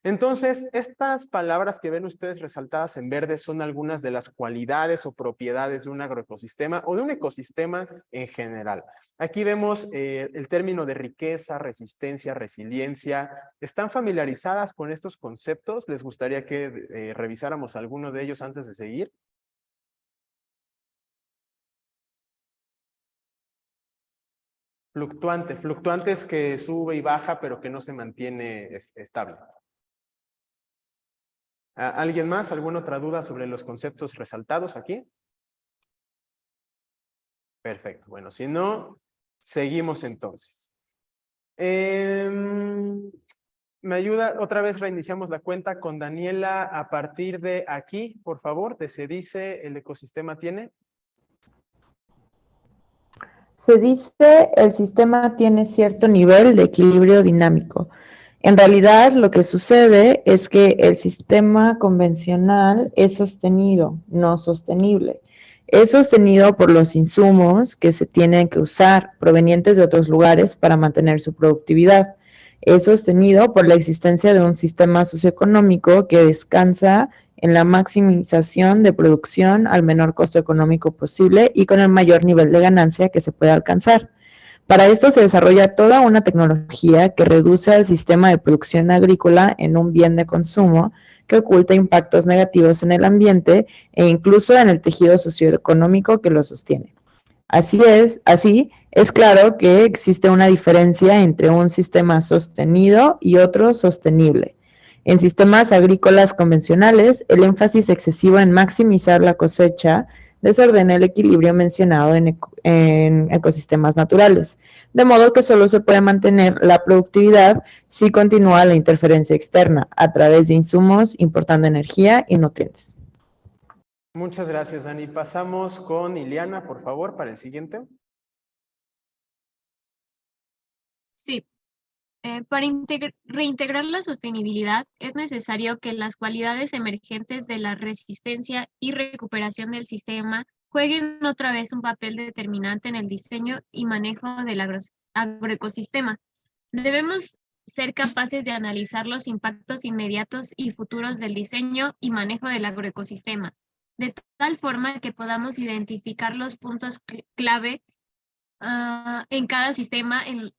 Speaker 1: Entonces, estas palabras que ven ustedes resaltadas en verde son algunas de las cualidades o propiedades de un agroecosistema o de un ecosistema en general. Aquí vemos el término de riqueza, resistencia, resiliencia. ¿Están familiarizadas con estos conceptos? ¿Les gustaría que revisáramos alguno de ellos antes de seguir? Fluctuante. Fluctuante es que sube y baja, pero que no se mantiene estable. ¿Alguien más? ¿Alguna otra duda sobre los conceptos resaltados aquí? Perfecto. Bueno, si no, seguimos entonces. Me ayuda, otra vez reiniciamos la cuenta con Daniela a partir de aquí, por favor, de se dice el ecosistema tiene.
Speaker 3: Se dice el sistema tiene cierto nivel de equilibrio dinámico. En realidad, lo que sucede es que el sistema convencional es sostenido, no sostenible. Es sostenido por los insumos que se tienen que usar provenientes de otros lugares para mantener su productividad. Es sostenido por la existencia de un sistema socioeconómico que descansa en la maximización de producción al menor costo económico posible y con el mayor nivel de ganancia que se pueda alcanzar. Para esto se desarrolla toda una tecnología que reduce al sistema de producción agrícola en un bien de consumo que oculta impactos negativos en el ambiente e incluso en el tejido socioeconómico que lo sostiene. Así es claro que existe una diferencia entre un sistema sostenido y otro sostenible. En sistemas agrícolas convencionales, el énfasis excesivo en maximizar la cosecha desordena el equilibrio mencionado en ecosistemas naturales, de modo que solo se puede mantener la productividad si continúa la interferencia externa a través de insumos importando energía y nutrientes.
Speaker 1: Muchas gracias, Dani. Pasamos con Ileana, por favor, para el siguiente.
Speaker 4: Sí. Para reintegrar la sostenibilidad es necesario que las cualidades emergentes de la resistencia y recuperación del sistema jueguen otra vez un papel determinante en el diseño y manejo del agroecosistema. Debemos ser capaces de analizar los impactos inmediatos y futuros del diseño y manejo del agroecosistema, de tal forma que podamos identificar los puntos clave en cada sistema en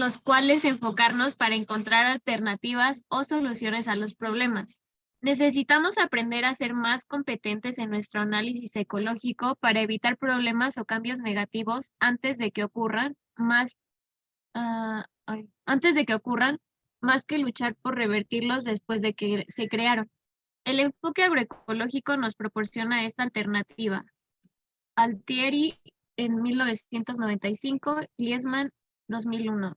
Speaker 4: los cuales enfocarnos para encontrar alternativas o soluciones a los problemas. Necesitamos aprender a ser más competentes en nuestro análisis ecológico para evitar problemas o cambios negativos antes de que ocurran, más que luchar por revertirlos después de que se crearon. El enfoque agroecológico nos proporciona esta alternativa. Altieri en 1995, Liesman 2001.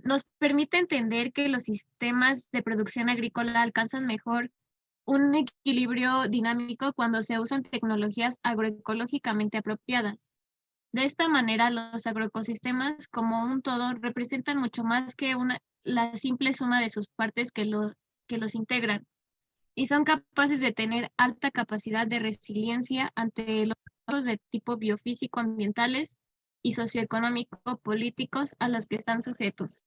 Speaker 4: Nos permite entender que los sistemas de producción agrícola alcanzan mejor un equilibrio dinámico cuando se usan tecnologías agroecológicamente apropiadas. De esta manera, los agroecosistemas como un todo representan mucho más que la simple suma de sus partes que los integran, y son capaces de tener alta capacidad de resiliencia ante los retos de tipo biofísico, ambientales y socioeconómico, políticos a los que están sujetos.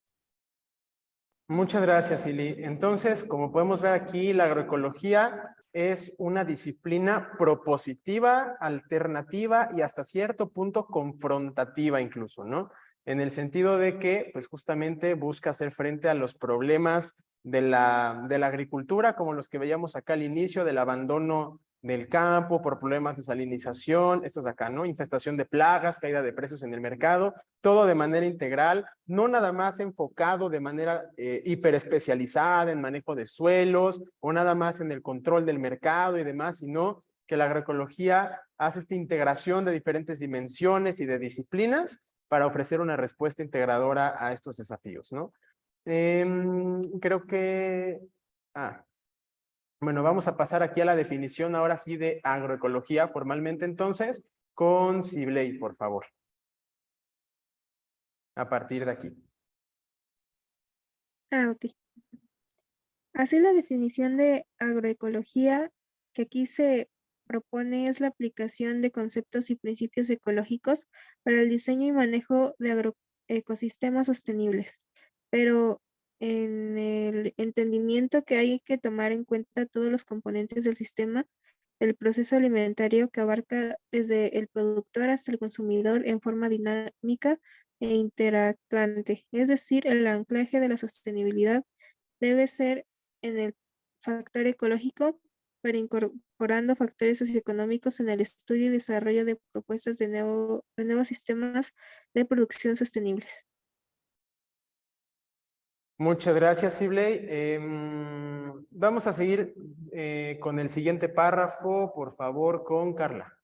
Speaker 1: Muchas gracias, Ili. Entonces, como podemos ver aquí, la agroecología es una disciplina propositiva, alternativa y hasta cierto punto confrontativa incluso, ¿no? En el sentido de que, pues justamente busca hacer frente a los problemas de la agricultura, como los que veíamos acá al inicio, del abandono del campo por problemas de salinización, estos acá, ¿no? Infestación de plagas, caída de precios en el mercado, todo de manera integral, no nada más enfocado de manera hiperespecializada en manejo de suelos o nada más en el control del mercado y demás, sino que la agroecología hace esta integración de diferentes dimensiones y de disciplinas para ofrecer una respuesta integradora a estos desafíos, ¿no? Creo que... Bueno, vamos a pasar aquí a la definición ahora sí de agroecología formalmente entonces con Sibley, por favor. A partir de aquí.
Speaker 5: Ok. Así la definición de agroecología que aquí se propone es la aplicación de conceptos y principios ecológicos para el diseño y manejo de agroecosistemas sostenibles, pero en el entendimiento que hay que tomar en cuenta todos los componentes del sistema del proceso alimentario que abarca desde el productor hasta el consumidor en forma dinámica e interactuante, es decir, el anclaje de la sostenibilidad debe ser en el factor ecológico, pero incorporando factores socioeconómicos en el estudio y desarrollo de propuestas de nuevos sistemas de producción sostenibles.
Speaker 1: Muchas gracias, Sibley. Vamos a seguir con el siguiente párrafo, por favor, con Carla.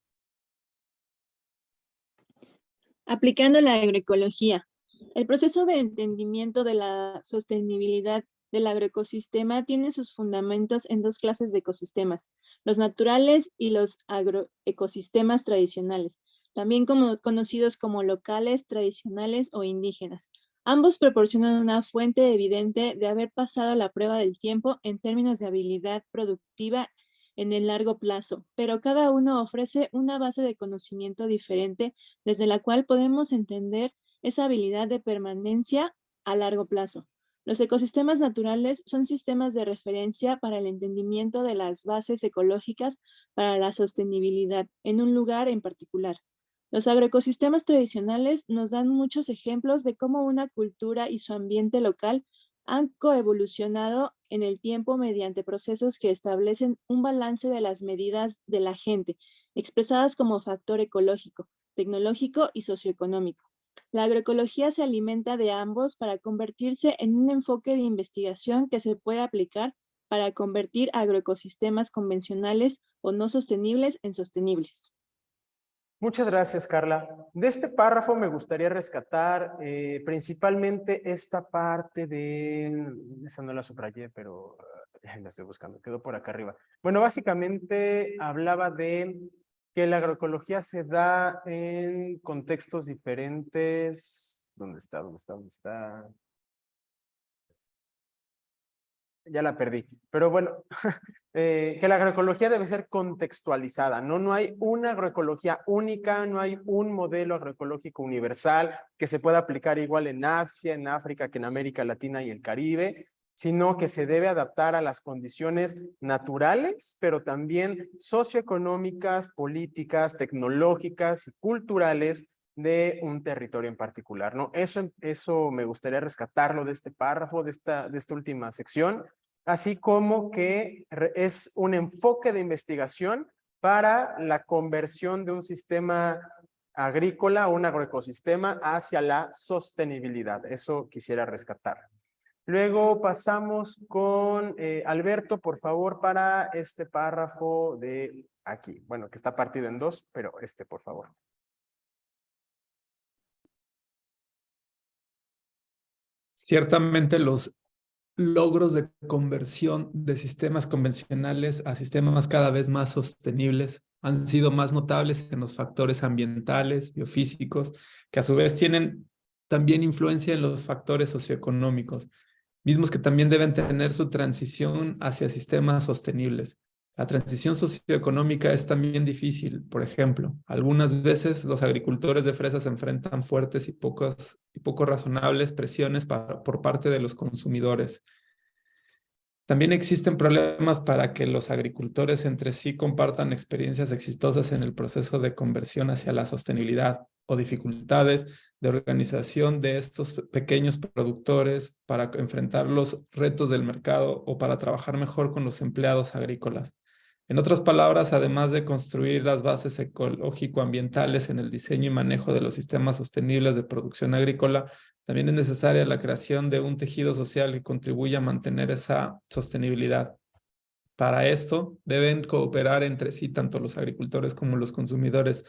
Speaker 6: Aplicando la agroecología. El proceso de entendimiento de la sostenibilidad del agroecosistema tiene sus fundamentos en dos clases de ecosistemas, los naturales y los agroecosistemas tradicionales, también conocidos como locales, tradicionales o indígenas. Ambos proporcionan una fuente evidente de haber pasado la prueba del tiempo en términos de habilidad productiva en el largo plazo, pero cada uno ofrece una base de conocimiento diferente desde la cual podemos entender esa habilidad de permanencia a largo plazo. Los ecosistemas naturales son sistemas de referencia para el entendimiento de las bases ecológicas para la sostenibilidad en un lugar en particular. Los agroecosistemas tradicionales nos dan muchos ejemplos de cómo una cultura y su ambiente local han coevolucionado en el tiempo mediante procesos que establecen un balance de las medidas de la gente, expresadas como factor ecológico, tecnológico y socioeconómico. La agroecología se alimenta de ambos para convertirse en un enfoque de investigación que se puede aplicar para convertir agroecosistemas convencionales o no sostenibles en sostenibles.
Speaker 1: Muchas gracias, Carla. De este párrafo me gustaría rescatar principalmente esta parte de... Esa no la subrayé, pero la estoy buscando, quedó por acá arriba. Bueno, básicamente hablaba de que la agroecología se da en contextos diferentes. ¿Dónde está? Ya la perdí. Pero bueno, que la agroecología debe ser contextualizada, ¿no? No hay una agroecología única, no hay un modelo agroecológico universal que se pueda aplicar igual en Asia, en África, que en América Latina y el Caribe, sino que se debe adaptar a las condiciones naturales, pero también socioeconómicas, políticas, tecnológicas y culturales de un territorio en particular, ¿no? Eso me gustaría rescatarlo de este párrafo, de esta última sección, así como que es un enfoque de investigación para la conversión de un sistema agrícola, un agroecosistema, hacia la sostenibilidad. Eso quisiera rescatar. Luego pasamos con Alberto, por favor, para este párrafo de aquí. Bueno, que está partido en dos, pero por favor.
Speaker 9: Ciertamente los logros de conversión de sistemas convencionales a sistemas cada vez más sostenibles han sido más notables en los factores ambientales, biofísicos, que a su vez tienen también influencia en los factores socioeconómicos, mismos que también deben tener su transición hacia sistemas sostenibles. La transición socioeconómica es también difícil. Por ejemplo, algunas veces los agricultores de fresas enfrentan fuertes y poco razonables presiones por parte de los consumidores. También existen problemas para que los agricultores entre sí compartan experiencias exitosas en el proceso de conversión hacia la sostenibilidad o dificultades de organización de estos pequeños productores para enfrentar los retos del mercado o para trabajar mejor con los empleados agrícolas. En otras palabras, además de construir las bases ecológico-ambientales en el diseño y manejo de los sistemas sostenibles de producción agrícola, también es necesaria la creación de un tejido social que contribuya a mantener esa sostenibilidad. Para esto, deben cooperar entre sí tanto los agricultores como los consumidores,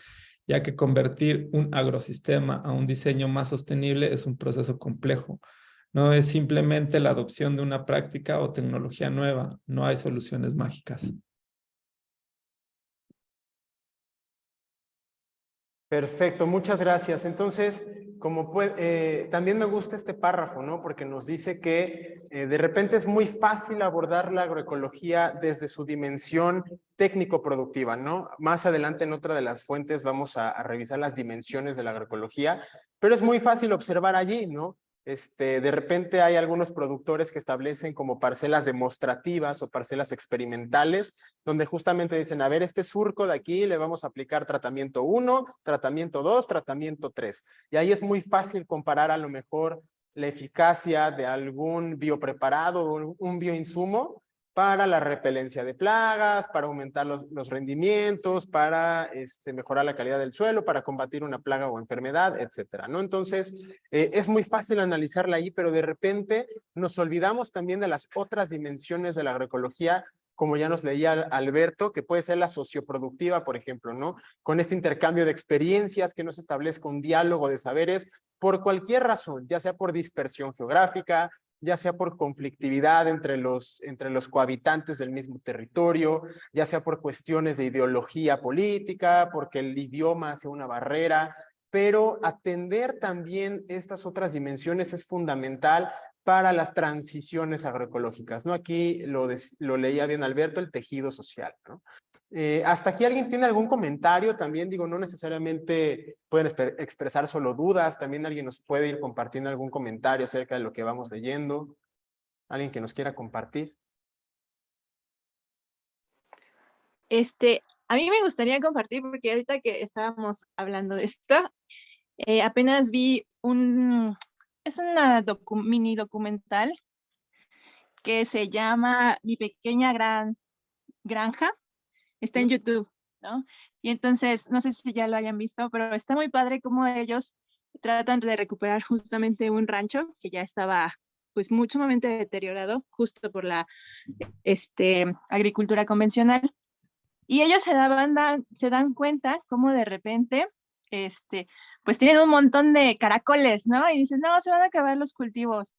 Speaker 9: ya que convertir un agrosistema a un diseño más sostenible es un proceso complejo. No es simplemente la adopción de una práctica o tecnología nueva. No hay soluciones mágicas.
Speaker 1: Perfecto, muchas gracias. Entonces, también me gusta este párrafo, ¿no? Porque nos dice que de repente es muy fácil abordar la agroecología desde su dimensión técnico-productiva, ¿no? Más adelante en otra de las fuentes vamos a revisar las dimensiones de la agroecología, pero es muy fácil observar allí, ¿no? De repente hay algunos productores que establecen como parcelas demostrativas o parcelas experimentales, donde justamente dicen, a ver, este surco de aquí le vamos a aplicar tratamiento 1, tratamiento 2, tratamiento 3. Y ahí es muy fácil comparar a lo mejor la eficacia de algún biopreparado o un bioinsumo para la repelencia de plagas, para aumentar los rendimientos, para mejorar la calidad del suelo, para combatir una plaga o enfermedad, etcétera, ¿no? Entonces, es muy fácil analizarla ahí, pero de repente nos olvidamos también de las otras dimensiones de la agroecología, como ya nos leía Alberto, que puede ser la socioproductiva, por ejemplo, ¿no? Con este intercambio de experiencias, que no se establezca un diálogo de saberes por cualquier razón, ya sea por dispersión geográfica, ya sea por conflictividad entre los cohabitantes del mismo territorio, ya sea por cuestiones de ideología política, porque el idioma hace una barrera, pero atender también estas otras dimensiones es fundamental para las transiciones agroecológicas, ¿no? Aquí lo leía bien Alberto, el tejido social, ¿no? ¿Hasta aquí alguien tiene algún comentario? También digo, no necesariamente pueden expresar solo dudas, también alguien nos puede ir compartiendo algún comentario acerca de lo que vamos leyendo. ¿Alguien que nos quiera compartir?
Speaker 6: A mí me gustaría compartir, porque ahorita que estábamos hablando de esto, apenas vi es una mini documental que se llama Mi Pequeña Granja. Está en YouTube, ¿no? Y entonces, no sé si ya lo hayan visto, pero está muy padre cómo ellos tratan de recuperar justamente un rancho que ya estaba pues mucho deteriorado justo por la agricultura convencional. Y ellos se dan cuenta cómo de repente pues tienen un montón de caracoles, ¿no? Y dicen, no, se van a acabar los cultivos.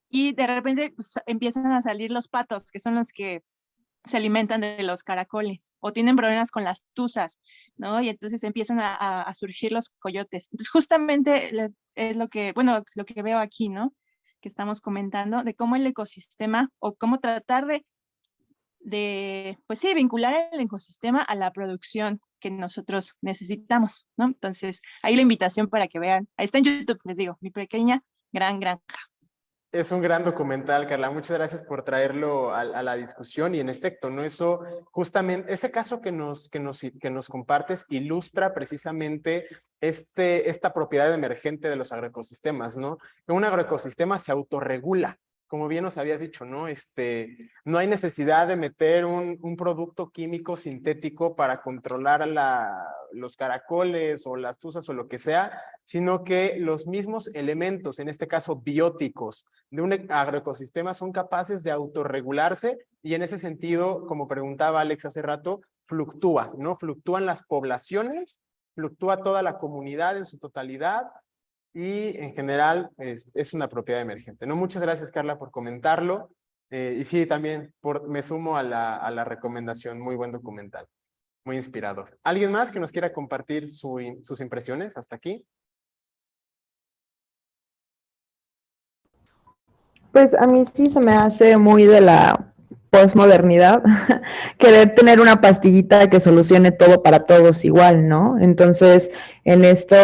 Speaker 6: Y de repente pues, empiezan a salir los patos, que son los que se alimentan de los caracoles, o tienen problemas con las tuzas, ¿no? Y entonces empiezan a surgir los coyotes. Entonces justamente es lo que veo aquí, ¿no?
Speaker 11: que estamos comentando, de cómo el ecosistema o cómo tratar pues sí, vincular el ecosistema a la producción que nosotros necesitamos, ¿no? Entonces, ahí la invitación para que vean. Ahí está en YouTube, les digo, Mi Pequeña Gran Granja.
Speaker 1: Es un gran documental, Carla. Muchas gracias por traerlo a la discusión. Y en efecto, ¿no? Eso justamente, ese caso que nos compartes ilustra precisamente esta propiedad emergente de los agroecosistemas, ¿no? Que un agroecosistema se autorregula. Como bien nos habías dicho, ¿no? No hay necesidad de meter un producto químico sintético para controlar los caracoles o las tuzas o lo que sea, sino que los mismos elementos, en este caso bióticos, de un agroecosistema son capaces de autorregularse y en ese sentido, como preguntaba Alex hace rato, fluctúa, ¿no? Fluctúan las poblaciones, fluctúa toda la comunidad en su totalidad, y en general es una propiedad emergente, ¿no? Muchas gracias, Carla, por comentarlo. Y sí, también me sumo a la recomendación. Muy buen documental, muy inspirador. ¿Alguien más que nos quiera compartir sus impresiones hasta aquí?
Speaker 3: Pues a mí sí se me hace muy de la posmodernidad querer tener una pastillita que solucione todo para todos igual, ¿no? Entonces, en esto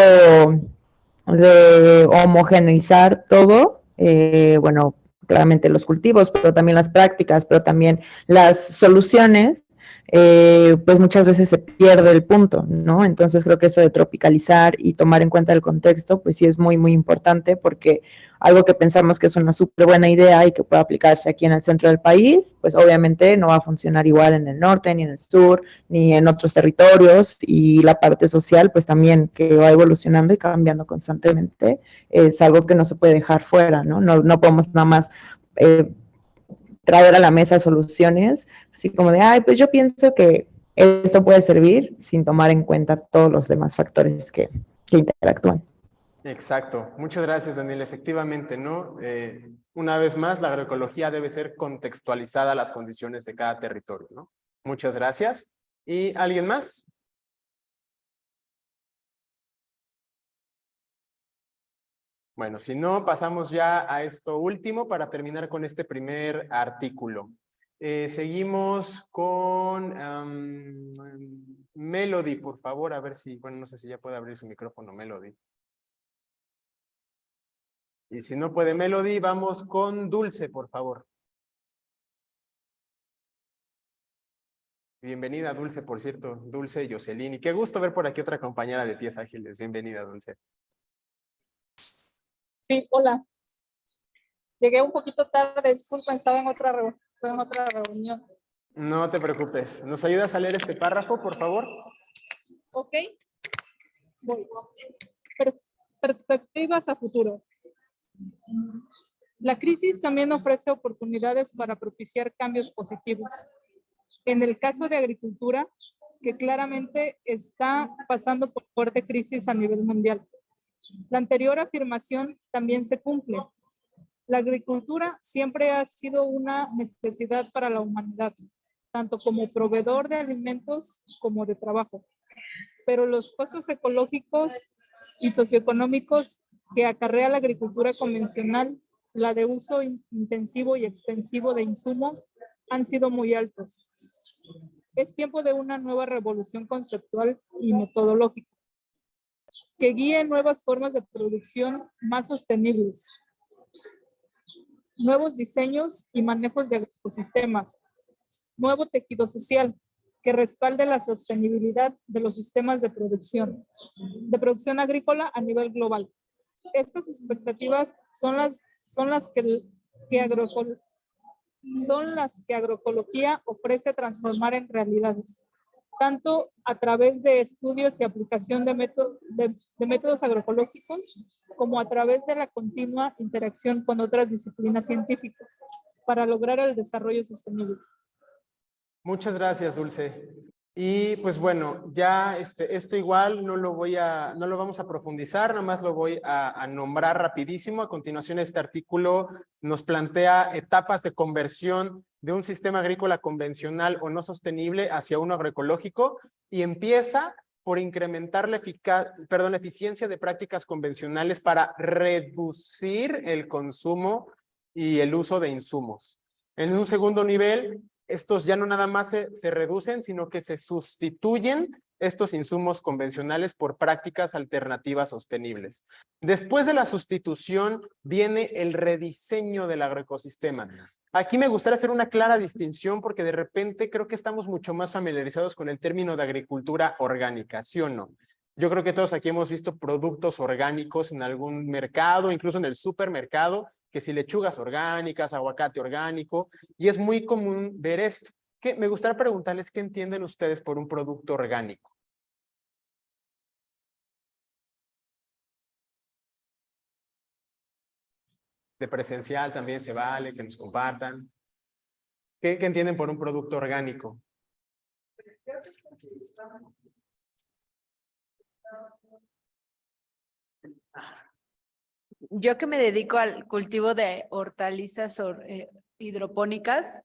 Speaker 3: de homogeneizar todo, bueno, claramente los cultivos, pero también las prácticas, pero también las soluciones, pues muchas veces se pierde el punto, ¿no? Entonces creo que eso de tropicalizar y tomar en cuenta el contexto, pues sí es muy, muy importante, porque algo que pensamos que es una súper buena idea y que puede aplicarse aquí en el centro del país, pues obviamente no va a funcionar igual en el norte, ni en el sur, ni en otros territorios, y la parte social, pues también que va evolucionando y cambiando constantemente, es algo que no se puede dejar fuera, ¿no? No podemos nada más traer a la mesa soluciones, así como de, ay, pues yo pienso que esto puede servir sin tomar en cuenta todos los demás factores que interactúan.
Speaker 1: Exacto. Muchas gracias, Daniel. Efectivamente, ¿no? Una vez más, la agroecología debe ser contextualizada a las condiciones de cada territorio, ¿no? Muchas gracias. ¿Y alguien más? Bueno, si no, pasamos ya a esto último para terminar con este primer artículo. Seguimos con Melody, por favor, a ver si, bueno, no sé si ya puede abrir su micrófono, Melody. Y si no puede Melody, vamos con Dulce, por favor. Bienvenida, Dulce, por cierto, Dulce y Jocelyn. Y qué gusto ver por aquí otra compañera de Pies Ágiles. Bienvenida, Dulce.
Speaker 12: Sí, hola. Llegué un poquito tarde, disculpa, estaba en otra reunión.
Speaker 1: No te preocupes. ¿Nos ayudas a leer este párrafo, por favor?
Speaker 12: Ok. Voy. Perspectivas a futuro. La crisis también ofrece oportunidades para propiciar cambios positivos. En el caso de agricultura, que claramente está pasando por fuerte crisis a nivel mundial. La anterior afirmación también se cumple. La agricultura siempre ha sido una necesidad para la humanidad, tanto como proveedor de alimentos como de trabajo. Pero los costos ecológicos y socioeconómicos que acarrea la agricultura convencional, la de uso intensivo y extensivo de insumos, han sido muy altos. Es tiempo de una nueva revolución conceptual y metodológica que guíe nuevas formas de producción más sostenibles, nuevos diseños y manejos de ecosistemas, nuevo tejido social que respalde la sostenibilidad de los sistemas de producción agrícola a nivel global. Estas expectativas son las que agroecología ofrece transformar en realidades, tanto a través de estudios y aplicación de métodos agroecológicos, como a través de la continua interacción con otras disciplinas científicas para lograr el desarrollo sostenible.
Speaker 1: Muchas gracias, Dulce. Y pues bueno, ya esto igual no lo vamos a profundizar, nada más lo voy a nombrar rapidísimo. A continuación, este artículo nos plantea etapas de conversión de un sistema agrícola convencional o no sostenible hacia uno agroecológico, y empieza por incrementar la eficiencia de prácticas convencionales para reducir el consumo y el uso de insumos. En un segundo nivel, estos ya no nada más se reducen, sino que se sustituyen estos insumos convencionales por prácticas alternativas sostenibles. Después de la sustitución viene el rediseño del agroecosistema. Aquí me gustaría hacer una clara distinción porque de repente creo que estamos mucho más familiarizados con el término de agricultura orgánica, ¿sí o no? Yo creo que todos aquí hemos visto productos orgánicos en algún mercado, incluso en el supermercado, que si lechugas orgánicas, aguacate orgánico, y es muy común ver esto. Me gustaría preguntarles qué entienden ustedes por un producto orgánico. De presencial también se vale, que nos compartan. ¿Qué entienden por un producto orgánico?
Speaker 8: Yo que me dedico al cultivo de hortalizas hidropónicas,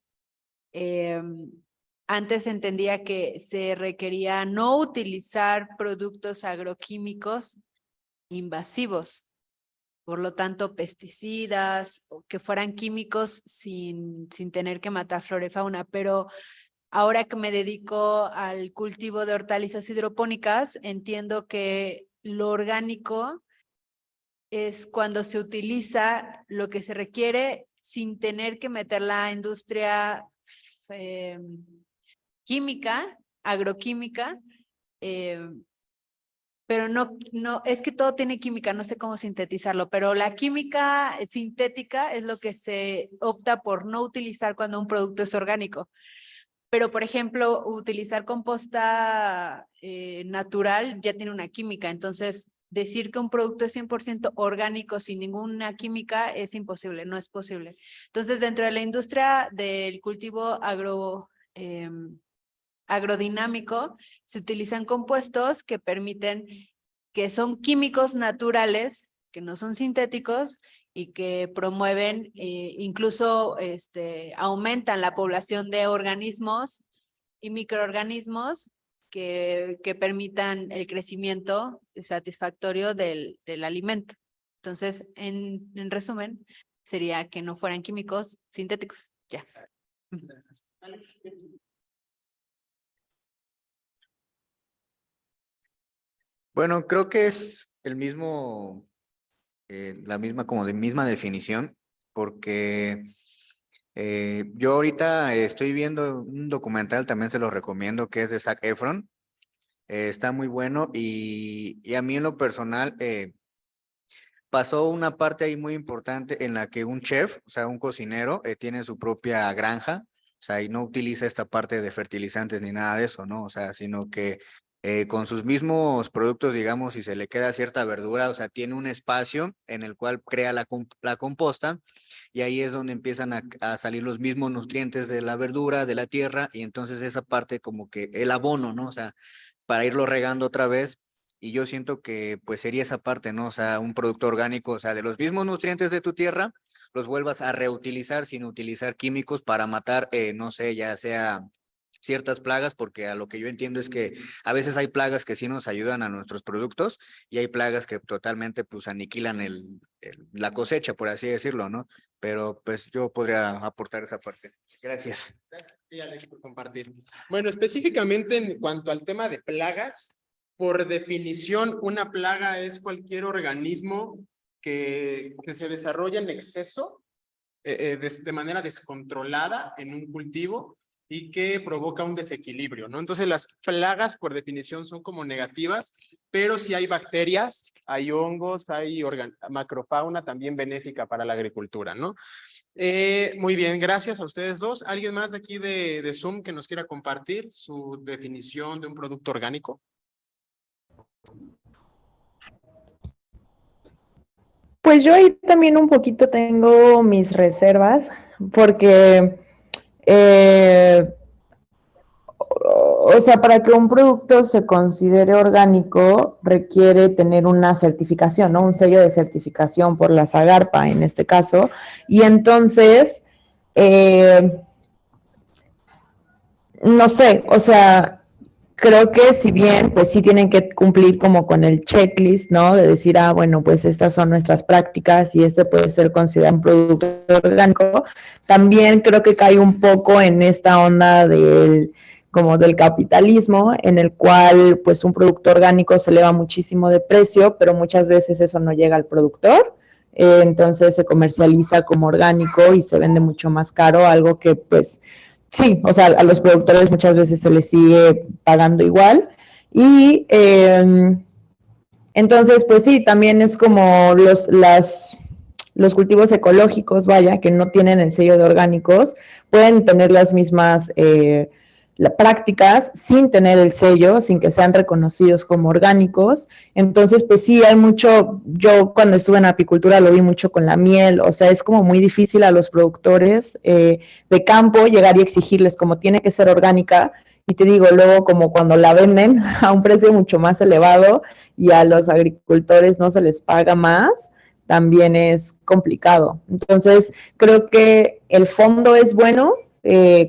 Speaker 8: antes entendía que se requería no utilizar productos agroquímicos invasivos, por lo tanto pesticidas o que fueran químicos sin tener que matar flora y fauna, pero ahora que me dedico al cultivo de hortalizas hidropónicas, entiendo que lo orgánico es cuando se utiliza lo que se requiere sin tener que meter la industria química, agroquímica, pero no, es que todo tiene química, no sé cómo sintetizarlo, pero la química sintética es lo que se opta por no utilizar cuando un producto es orgánico. Pero, por ejemplo, utilizar composta natural ya tiene una química, entonces decir que un producto es 100% orgánico sin ninguna química es imposible, no es posible. Entonces, dentro de la industria del cultivo agrodinámico, se utilizan compuestos que permiten, que son químicos naturales, que no son sintéticos y que promueven, incluso aumentan la población de organismos y microorganismos que permitan el crecimiento satisfactorio del alimento. Entonces, en resumen, sería que no fueran químicos sintéticos. Ya.
Speaker 7: Bueno, creo que es el mismo, la misma definición, porque yo ahorita estoy viendo un documental, también se lo recomiendo, que es de Zac Efron. Está muy bueno y a mí en lo personal pasó una parte ahí muy importante en la que un chef, o sea, un cocinero, tiene su propia granja, o sea, y no utiliza esta parte de fertilizantes ni nada de eso, ¿no? O sea, sino que con sus mismos productos, digamos, si se le queda cierta verdura, o sea, tiene un espacio en el cual crea la composta y ahí es donde empiezan a salir los mismos nutrientes de la verdura, de la tierra, y entonces esa parte como que el abono, ¿no? O sea, para irlo regando otra vez. Y yo siento que pues sería esa parte, ¿no? O sea, un producto orgánico, o sea, de los mismos nutrientes de tu tierra, los vuelvas a reutilizar sin utilizar químicos para matar, no sé, ya sea ciertas plagas, porque a lo que yo entiendo es que a veces hay plagas que sí nos ayudan a nuestros productos y hay plagas que totalmente pues aniquilan la cosecha, por así decirlo, ¿no? Pero pues yo podría aportar esa parte. Gracias.
Speaker 1: Gracias, Alex, por compartir. Bueno, específicamente en cuanto al tema de plagas, por definición, una plaga es cualquier organismo que se desarrolla en exceso, de manera descontrolada en un cultivo y que provoca un desequilibrio, ¿no? Entonces las plagas por definición son como negativas, pero si hay bacterias, hay hongos, hay macrofauna también benéfica para la agricultura, ¿no? Muy bien, gracias a ustedes dos. ¿Alguien más aquí de Zoom que nos quiera compartir su definición de un producto orgánico?
Speaker 3: Pues yo ahí también un poquito tengo mis reservas, porque, o sea, para que un producto se considere orgánico requiere tener una certificación, ¿no? Un sello de certificación por la Zagarpa en este caso, y entonces, no sé, o sea, creo que si bien, pues sí tienen que cumplir como con el checklist, ¿no? De decir, bueno, pues estas son nuestras prácticas y este puede ser considerado un producto orgánico, también creo que cae un poco en esta onda como del capitalismo, en el cual pues un producto orgánico se eleva muchísimo de precio, pero muchas veces eso no llega al productor, entonces se comercializa como orgánico y se vende mucho más caro, algo que pues sí, o sea, a los productores muchas veces se les sigue pagando igual. Y entonces, pues sí, también es como los cultivos ecológicos, vaya, que no tienen el sello de orgánicos, pueden tener las mismas prácticas sin tener el sello, sin que sean reconocidos como orgánicos. Entonces, pues sí, hay mucho, yo cuando estuve en apicultura lo vi mucho con la miel, o sea, es como muy difícil a los productores de campo llegar y exigirles como tiene que ser orgánica, y te digo, luego como cuando la venden a un precio mucho más elevado y a los agricultores no se les paga más, también es complicado. Entonces, creo que el fondo es bueno,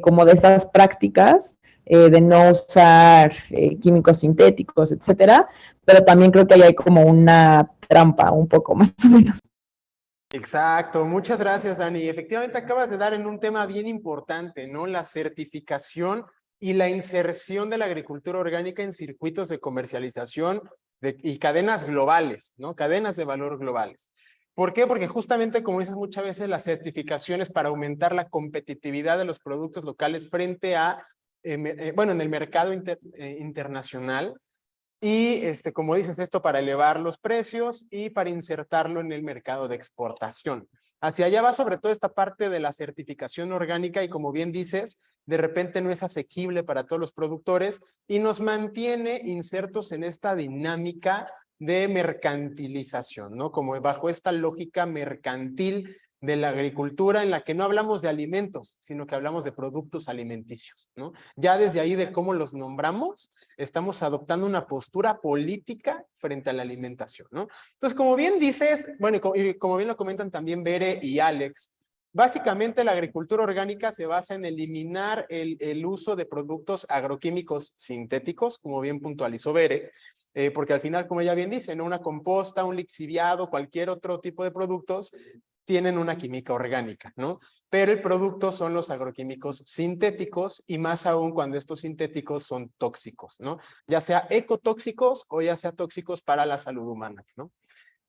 Speaker 3: como de esas prácticas, de no usar químicos sintéticos, etcétera, pero también creo que ahí hay como una trampa, un poco más o menos.
Speaker 1: Exacto, muchas gracias, Dani. Efectivamente acabas de dar en un tema bien importante, ¿no? La certificación y la inserción de la agricultura orgánica en circuitos de comercialización y cadenas globales, ¿no? Cadenas de valor globales. ¿Por qué? Porque justamente, como dices muchas veces, las certificaciones para aumentar la competitividad de los productos locales frente a, bueno, en el mercado internacional. Y como dices, esto para elevar los precios y para insertarlo en el mercado de exportación. Hacia allá va sobre todo esta parte de la certificación orgánica y como bien dices, de repente no es asequible para todos los productores y nos mantiene insertos en esta dinámica de mercantilización, ¿no? Como bajo esta lógica mercantil de la agricultura en la que no hablamos de alimentos, sino que hablamos de productos alimenticios, ¿no? Ya desde ahí de cómo los nombramos, estamos adoptando una postura política frente a la alimentación, ¿no? Entonces, como bien dices, bueno, y como bien lo comentan también Bere y Alex, básicamente la agricultura orgánica se basa en eliminar el uso de productos agroquímicos sintéticos, como bien puntualizó Bere, porque al final, como ella bien dice, ¿no? Una composta, un lixiviado, cualquier otro tipo de productos tienen una química orgánica, ¿no? Pero el producto son los agroquímicos sintéticos y más aún cuando estos sintéticos son tóxicos, ¿no? Ya sea ecotóxicos o ya sea tóxicos para la salud humana, ¿no?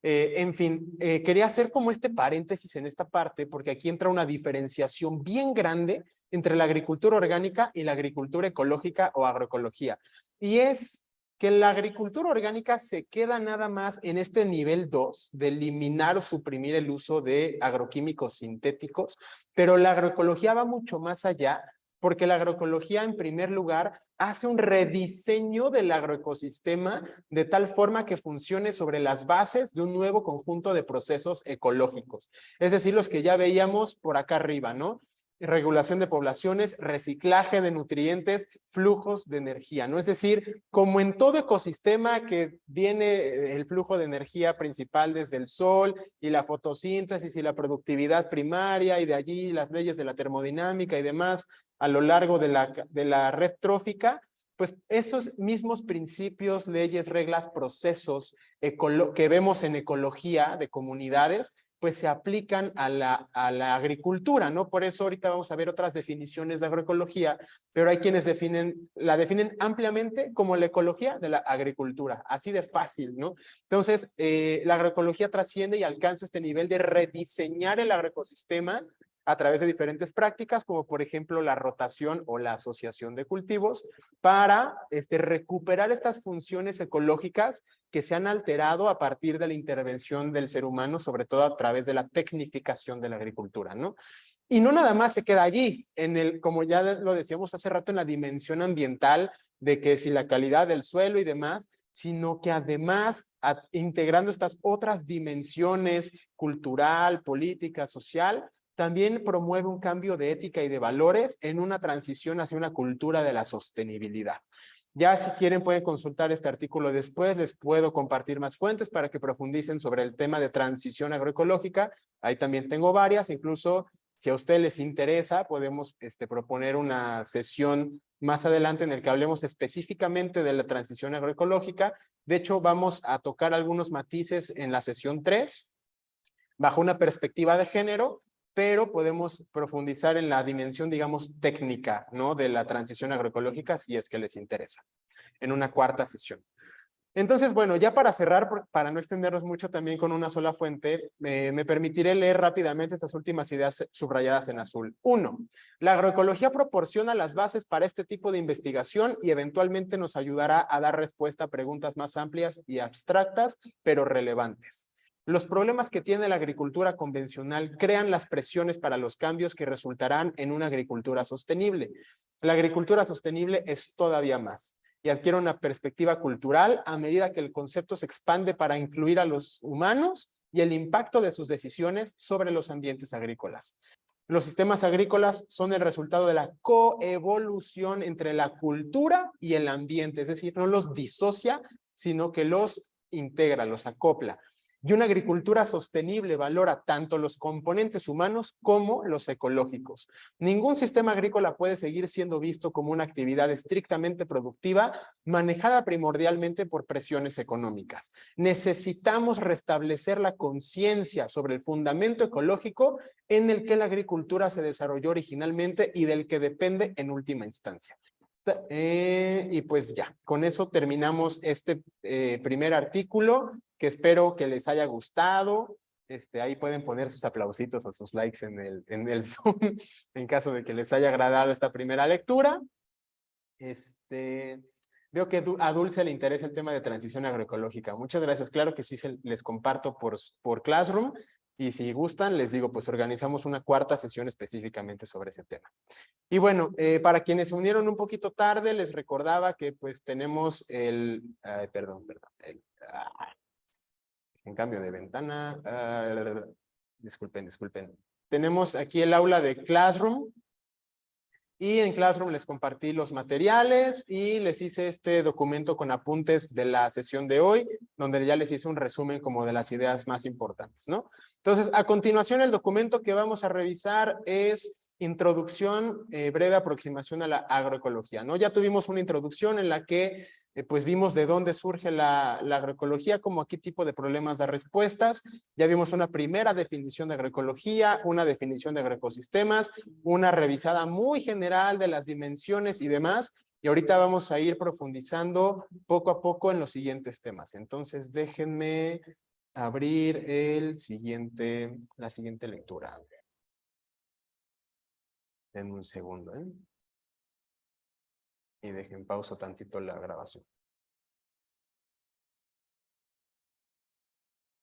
Speaker 1: En fin, quería hacer como este paréntesis en esta parte porque aquí entra una diferenciación bien grande entre la agricultura orgánica y la agricultura ecológica o agroecología. Y es que la agricultura orgánica se queda nada más en este nivel 2 de eliminar o suprimir el uso de agroquímicos sintéticos, pero la agroecología va mucho más allá porque la agroecología en primer lugar hace un rediseño del agroecosistema de tal forma que funcione sobre las bases de un nuevo conjunto de procesos ecológicos. Es decir, los que ya veíamos por acá arriba, ¿no? Regulación de poblaciones, reciclaje de nutrientes, flujos de energía, ¿no? Es decir, como en todo ecosistema que viene el flujo de energía principal desde el sol y la fotosíntesis y la productividad primaria y de allí las leyes de la termodinámica y demás a lo largo de la red trófica, pues esos mismos principios, leyes, reglas, procesos que vemos en ecología de comunidades, pues se aplican a la agricultura, ¿no? Por eso ahorita vamos a ver otras definiciones de agroecología, pero hay quienes la definen ampliamente como la ecología de la agricultura, así de fácil, ¿no? Entonces, la agroecología trasciende y alcanza este nivel de rediseñar el agroecosistema a través de diferentes prácticas, como por ejemplo la rotación o la asociación de cultivos, para recuperar estas funciones ecológicas que se han alterado a partir de la intervención del ser humano, sobre todo a través de la tecnificación de la agricultura, ¿no? Y no nada más se queda allí, como ya lo decíamos hace rato, en la dimensión ambiental, de que si la calidad del suelo y demás, sino que además, integrando estas otras dimensiones cultural, política, social, también promueve un cambio de ética y de valores en una transición hacia una cultura de la sostenibilidad. Ya si quieren pueden consultar este artículo después, les puedo compartir más fuentes para que profundicen sobre el tema de transición agroecológica. Ahí también tengo varias, incluso Si a ustedes les interesa, podemos proponer una sesión más adelante en el que hablemos específicamente de la transición agroecológica. De hecho, vamos a tocar algunos matices en la sesión 3, bajo una perspectiva de género, pero podemos profundizar en la dimensión, digamos, técnica, ¿no?, de la transición agroecológica, si es que les interesa, en una cuarta sesión. Entonces, bueno, ya para cerrar, para no extendernos mucho también con una sola fuente, me permitiré leer rápidamente estas últimas ideas subrayadas en azul. 1. La agroecología proporciona las bases para este tipo de investigación y eventualmente nos ayudará a dar respuesta a preguntas más amplias y abstractas, pero relevantes. Los problemas que tiene la agricultura convencional crean las presiones para los cambios que resultarán en una agricultura sostenible. La agricultura sostenible es todavía más y adquiere una perspectiva cultural a medida que el concepto se expande para incluir a los humanos y el impacto de sus decisiones sobre los ambientes agrícolas. Los sistemas agrícolas son el resultado de la coevolución entre la cultura y el ambiente, es decir, no los disocia, sino que los integra, los acopla. Y una agricultura sostenible valora tanto los componentes humanos como los ecológicos. Ningún sistema agrícola puede seguir siendo visto como una actividad estrictamente productiva, manejada primordialmente por presiones económicas. Necesitamos restablecer la conciencia sobre el fundamento ecológico en el que la agricultura se desarrolló originalmente y del que depende en última instancia. Y pues ya, con eso terminamos este primer artículo, que espero que les haya gustado. Ahí pueden poner sus aplausitos o sus likes en el Zoom, en caso de que les haya agradado esta primera lectura. Veo que a Dulce le interesa el tema de transición agroecológica. Muchas gracias. Claro que sí les comparto por Classroom. Y si gustan, les digo, pues organizamos una cuarta sesión específicamente sobre ese tema. Y bueno, para quienes se unieron un poquito tarde, les recordaba que pues tenemos en cambio de ventana, disculpen. Tenemos aquí el aula de Classroom. Y en Classroom les compartí los materiales y les hice este documento con apuntes de la sesión de hoy, donde ya les hice un resumen como de las ideas más importantes, ¿no? Entonces, a continuación, el documento que vamos a revisar es Introducción, breve aproximación a la agroecología, ¿no? Ya tuvimos una introducción en la que pues vimos de dónde surge la agroecología, como a qué tipo de problemas da respuestas. Ya vimos una primera definición de agroecología, una definición de agroecosistemas, una revisada muy general de las dimensiones y demás. Y ahorita vamos a ir profundizando poco a poco en los siguientes temas. Entonces, déjenme abrir la siguiente lectura. Denme un segundo, y dejen pausa tantito la grabación.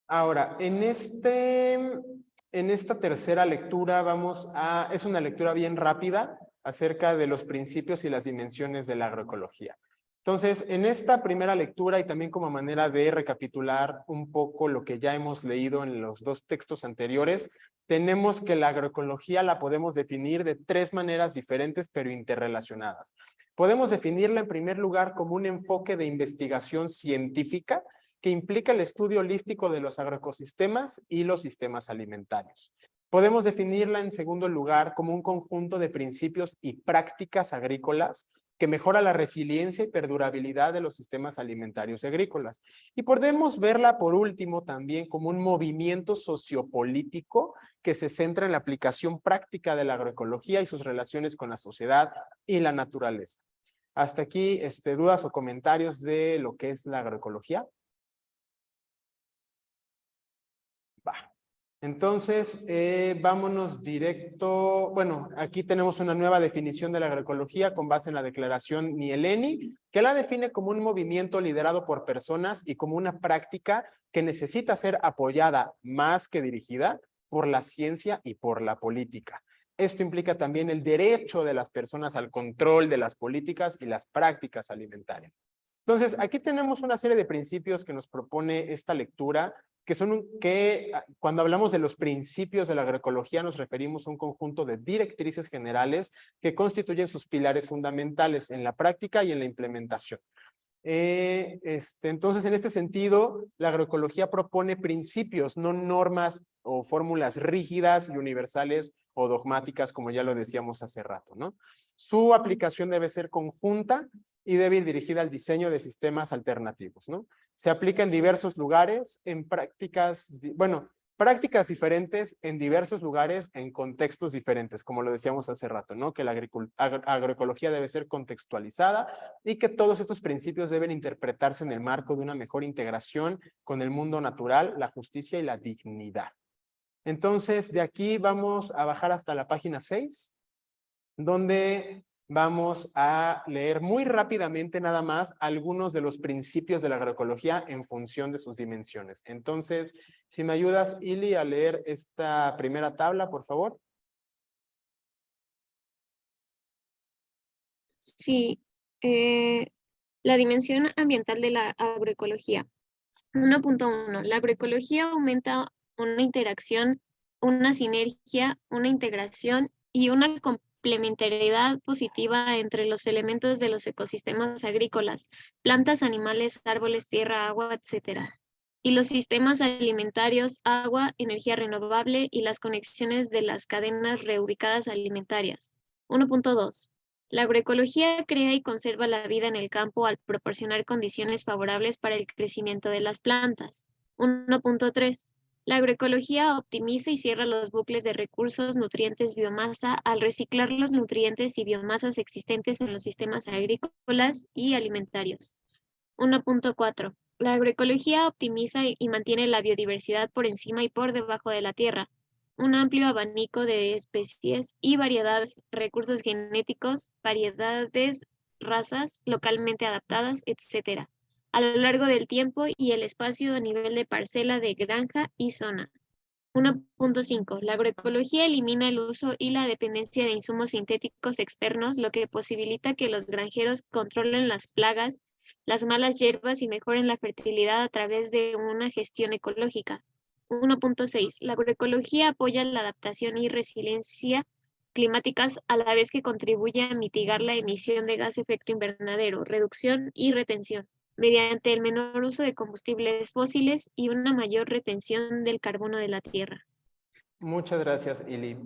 Speaker 1: Ahora, en esta tercera lectura es una lectura bien rápida acerca de los principios y las dimensiones de la agroecología. Entonces, en esta primera lectura y también como manera de recapitular un poco lo que ya hemos leído en los dos textos anteriores, tenemos que la agroecología la podemos definir de tres maneras diferentes pero interrelacionadas. Podemos definirla en primer lugar como un enfoque de investigación científica que implica el estudio holístico de los agroecosistemas y los sistemas alimentarios. Podemos definirla en segundo lugar como un conjunto de principios y prácticas agrícolas que mejora la resiliencia y perdurabilidad de los sistemas alimentarios y agrícolas. Y podemos verla por último también como un movimiento sociopolítico que se centra en la aplicación práctica de la agroecología y sus relaciones con la sociedad y la naturaleza. Hasta aquí, dudas o comentarios de lo que es la agroecología. Entonces, vámonos directo. Bueno, aquí tenemos una nueva definición de la agroecología con base en la declaración Mieleni, que la define como un movimiento liderado por personas y como una práctica que necesita ser apoyada más que dirigida por la ciencia y por la política. Esto implica también el derecho de las personas al control de las políticas y las prácticas alimentarias. Entonces, aquí tenemos una serie de principios que nos propone esta lectura, que cuando hablamos de los principios de la agroecología nos referimos a un conjunto de directrices generales que constituyen sus pilares fundamentales en la práctica y en la implementación. Entonces, en este sentido, la agroecología propone principios, no normas o fórmulas rígidas y universales o dogmáticas, como ya lo decíamos hace rato, ¿no? Su aplicación debe ser conjunta y debe ir dirigida al diseño de sistemas alternativos, ¿no? Se aplica en diversos lugares, en prácticas, bueno, prácticas diferentes en diversos lugares, en contextos diferentes, como lo decíamos hace rato, ¿no? Que la agroecología debe ser contextualizada y que todos estos principios deben interpretarse en el marco de una mejor integración con el mundo natural, la justicia y la dignidad. Entonces, de aquí vamos a bajar hasta la página 6, donde vamos a leer muy rápidamente nada más algunos de los principios de la agroecología en función de sus dimensiones. Entonces, si me ayudas, Ili, a leer esta primera tabla, por favor.
Speaker 4: Sí, la dimensión ambiental de la agroecología. 1.1. La agroecología aumenta una interacción, una sinergia, una integración y una complementariedad positiva entre los elementos de los ecosistemas agrícolas, plantas, animales, árboles, tierra, agua, etc. Y los sistemas alimentarios, agua, energía renovable y las conexiones de las cadenas reubicadas alimentarias. 1.2. La agroecología crea y conserva la vida en el campo al proporcionar condiciones favorables para el crecimiento de las plantas. 1.3. La agroecología optimiza y cierra los bucles de recursos, nutrientes, biomasa al reciclar los nutrientes y biomasas existentes en los sistemas agrícolas y alimentarios. 1.4. La agroecología optimiza y mantiene la biodiversidad por encima y por debajo de la tierra, un amplio abanico de especies y variedades, recursos genéticos, variedades, razas localmente adaptadas, etc., a lo largo del tiempo y el espacio a nivel de parcela de granja y zona. 1.5. La agroecología elimina el uso y la dependencia de insumos sintéticos externos, lo que posibilita que los granjeros controlen las plagas, las malas hierbas y mejoren la fertilidad a través de una gestión ecológica. 1.6. La agroecología apoya la adaptación y resiliencia climáticas a la vez que contribuye a mitigar la emisión de gas de efecto invernadero, reducción y retención, mediante el menor uso de combustibles fósiles y una mayor retención del carbono de la tierra.
Speaker 1: Muchas gracias, Ili.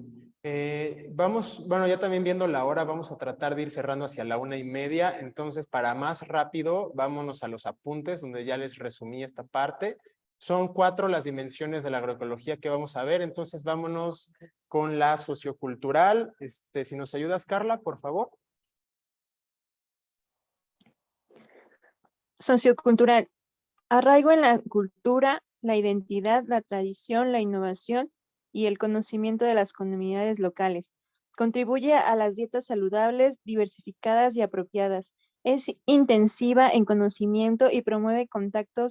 Speaker 1: Bueno, ya también viendo la hora, vamos a tratar de ir cerrando hacia la 1:30. Entonces, para más rápido, vámonos a los apuntes, donde ya les resumí esta parte. Son 4 las dimensiones de la agroecología que vamos a ver. Entonces, vámonos con la sociocultural. Si nos ayudas, Carla, por favor.
Speaker 11: Sociocultural. Arraigo en la cultura, la identidad, la tradición, la innovación y el conocimiento de las comunidades locales. Contribuye a las dietas saludables, diversificadas y apropiadas. Es intensiva en conocimiento y promueve contacto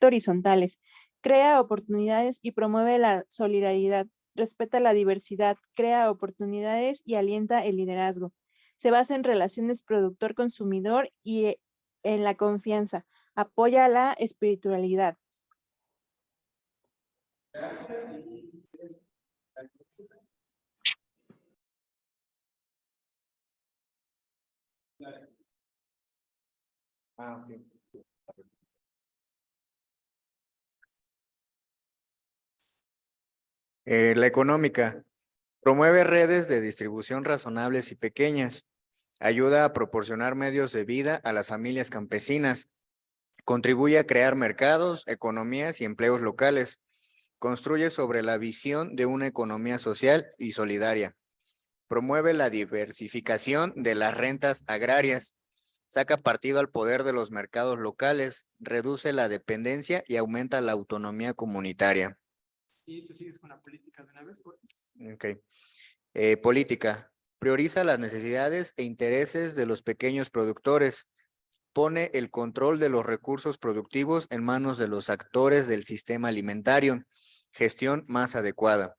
Speaker 11: horizontales. Crea oportunidades y promueve la solidaridad. Respeta la diversidad, crea oportunidades y alienta el liderazgo. Se basa en relaciones productor-consumidor y en la confianza. Apoya la espiritualidad.
Speaker 7: La económica. Promueve redes de distribución razonables y pequeñas. Ayuda a proporcionar medios de vida a las familias campesinas. Contribuye a crear mercados, economías y empleos locales. Construye sobre la visión de una economía social y solidaria. Promueve la diversificación de las rentas agrarias. Saca partido al poder de los mercados locales. Reduce la dependencia y aumenta la autonomía comunitaria.
Speaker 1: ¿Y tú sigues con la política de una vez, pues?
Speaker 7: Ok. Política. Prioriza las necesidades e intereses de los pequeños productores. Pone el control de los recursos productivos en manos de los actores del sistema alimentario. Gestión más adecuada.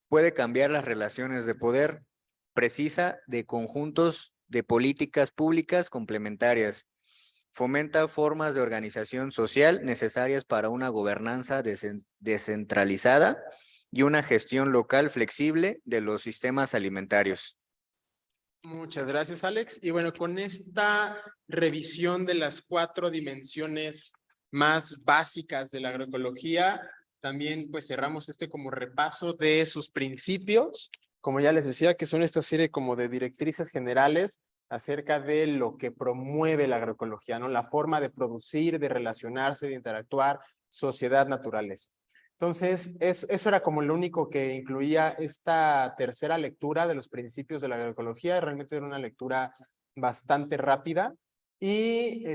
Speaker 7: Puede cambiar las relaciones de poder. Precisa de conjuntos de políticas públicas complementarias. Fomenta formas de organización social necesarias para una gobernanza descentralizada y una gestión local flexible de los sistemas alimentarios.
Speaker 1: Muchas gracias, Alex. Y bueno, con esta revisión de las 4 dimensiones más básicas de la agroecología, también pues cerramos como repaso de sus principios, como ya les decía, que son esta serie como de directrices generales acerca de lo que promueve la agroecología, ¿no? La forma de producir, de relacionarse, de interactuar, sociedad, naturaleza. Entonces, eso era como lo único que incluía esta tercera lectura de los principios de la agroecología. Realmente era una lectura bastante rápida. Y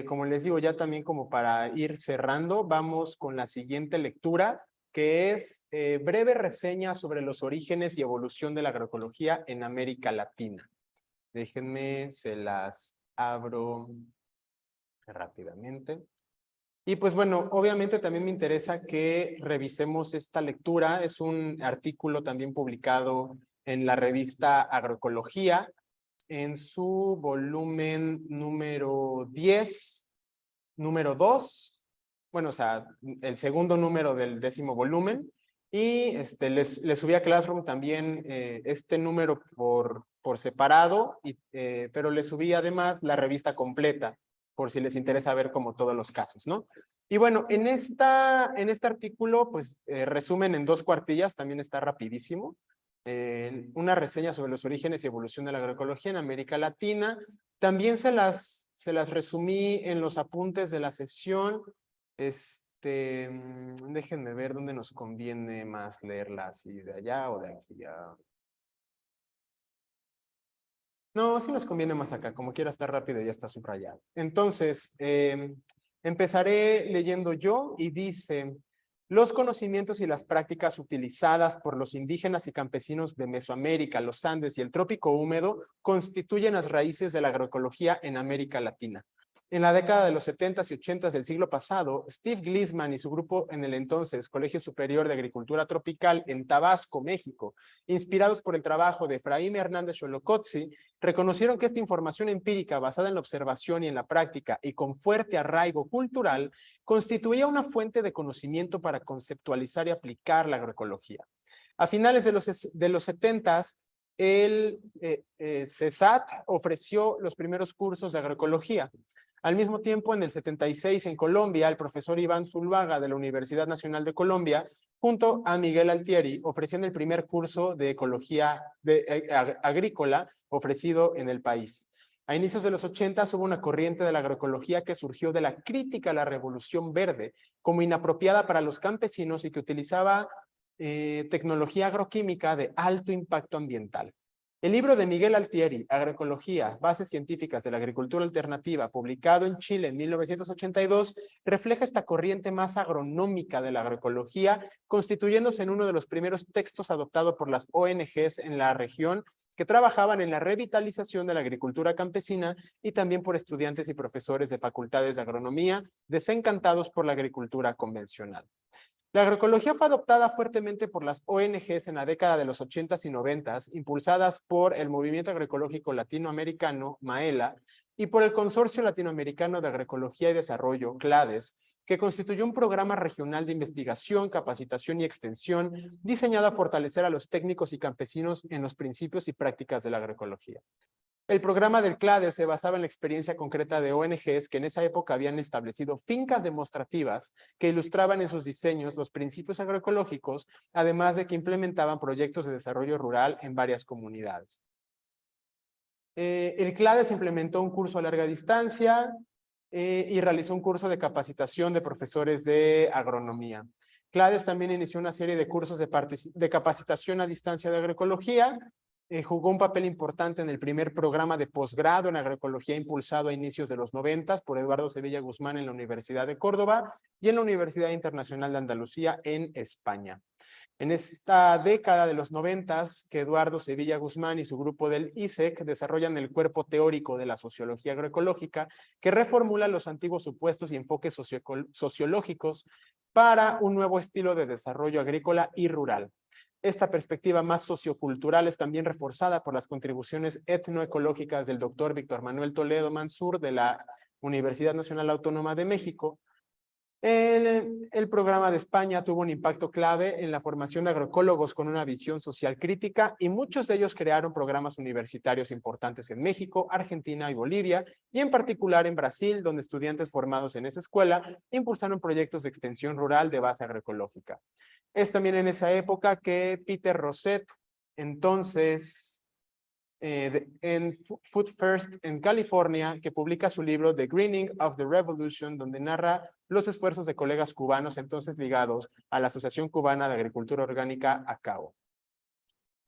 Speaker 1: como les digo, ya también como para ir cerrando, vamos con la siguiente lectura, que es breve reseña sobre los orígenes y evolución de la agroecología en América Latina. Déjenme, se las abro rápidamente. Y pues bueno, obviamente también me interesa que revisemos esta lectura. Es un artículo también publicado en la revista Agroecología, en su volumen número 10, número 2, bueno, o sea, el segundo número del 10º volumen. Y les subí a Classroom también este número por separado, pero les subí además la revista completa, por si les interesa ver como todos los casos, ¿no? Y bueno, en este artículo, pues resumen en 2 cuartillas, también está rapidísimo. Una reseña sobre los orígenes y evolución de la agroecología en América Latina. También se las resumí en los apuntes de la sesión. Déjenme ver dónde nos conviene más leerla, si de allá o de aquí. No, sí nos conviene más acá, como quiera estar rápido, ya está subrayado. Entonces, empezaré leyendo yo y dice: los conocimientos y las prácticas utilizadas por los indígenas y campesinos de Mesoamérica, los Andes y el trópico húmedo constituyen las raíces de la agroecología en América Latina. En la década de los 70s y 80s del siglo pasado, Steve Glisman y su grupo en el entonces Colegio Superior de Agricultura Tropical en Tabasco, México, inspirados por el trabajo de Efraín Hernández Xolocotzi, reconocieron que esta información empírica basada en la observación y en la práctica y con fuerte arraigo cultural constituía una fuente de conocimiento para conceptualizar y aplicar la agroecología. A finales de los 70s, el CESAT ofreció los primeros cursos de agroecología. Al mismo tiempo, en el 76, en Colombia, el profesor Iván Zuluaga de la Universidad Nacional de Colombia, junto a Miguel Altieri, ofrecían el primer curso de ecología agrícola ofrecido en el país. A inicios de los 80 hubo una corriente de la agroecología que surgió de la crítica a la revolución verde como inapropiada para los campesinos y que utilizaba tecnología agroquímica de alto impacto ambiental. El libro de Miguel Altieri, Agroecología, Bases Científicas de la Agricultura Alternativa, publicado en Chile en 1982, refleja esta corriente más agronómica de la agroecología, constituyéndose en uno de los primeros textos adoptados por las ONGs en la región que trabajaban en la revitalización de la agricultura campesina y también por estudiantes y profesores de facultades de agronomía desencantados por la agricultura convencional. La agroecología fue adoptada fuertemente por las ONGs en la década de los 80s y 90s, impulsadas por el Movimiento Agroecológico Latinoamericano, MAELA, y por el Consorcio Latinoamericano de Agroecología y Desarrollo, CLADES, que constituyó un programa regional de investigación, capacitación y extensión diseñado a fortalecer a los técnicos y campesinos en los principios y prácticas de la agroecología. El programa del CLADES se basaba en la experiencia concreta de ONGs que en esa época habían establecido fincas demostrativas que ilustraban en sus diseños los principios agroecológicos, además de que implementaban proyectos de desarrollo rural en varias comunidades. El CLADES implementó un curso a larga distancia y realizó un curso de capacitación de profesores de agronomía. CLADES también inició una serie de cursos de capacitación a distancia de agroecología. Jugó un papel importante en el primer programa de posgrado en agroecología impulsado a inicios de los 90s por Eduardo Sevilla Guzmán en la Universidad de Córdoba y en la Universidad Internacional de Andalucía en España. En esta década de los 90s, que Eduardo Sevilla Guzmán y su grupo del ISEC desarrollan el cuerpo teórico de la sociología agroecológica, que reformula los antiguos supuestos y enfoques sociológicos para un nuevo estilo de desarrollo agrícola y rural. Esta perspectiva más sociocultural es también reforzada por las contribuciones etnoecológicas del doctor Víctor Manuel Toledo Mansur de la Universidad Nacional Autónoma de México, El programa de España tuvo un impacto clave en la formación de agroecólogos con una visión social crítica y muchos de ellos crearon programas universitarios importantes en México, Argentina y Bolivia, y en particular en Brasil, donde estudiantes formados en esa escuela impulsaron proyectos de extensión rural de base agroecológica. Es también en esa época que Peter Rosset, entonces en Food First en California, que publica su libro The Greening of the Revolution, donde narra los esfuerzos de colegas cubanos entonces ligados a la Asociación Cubana de Agricultura Orgánica, ACAO.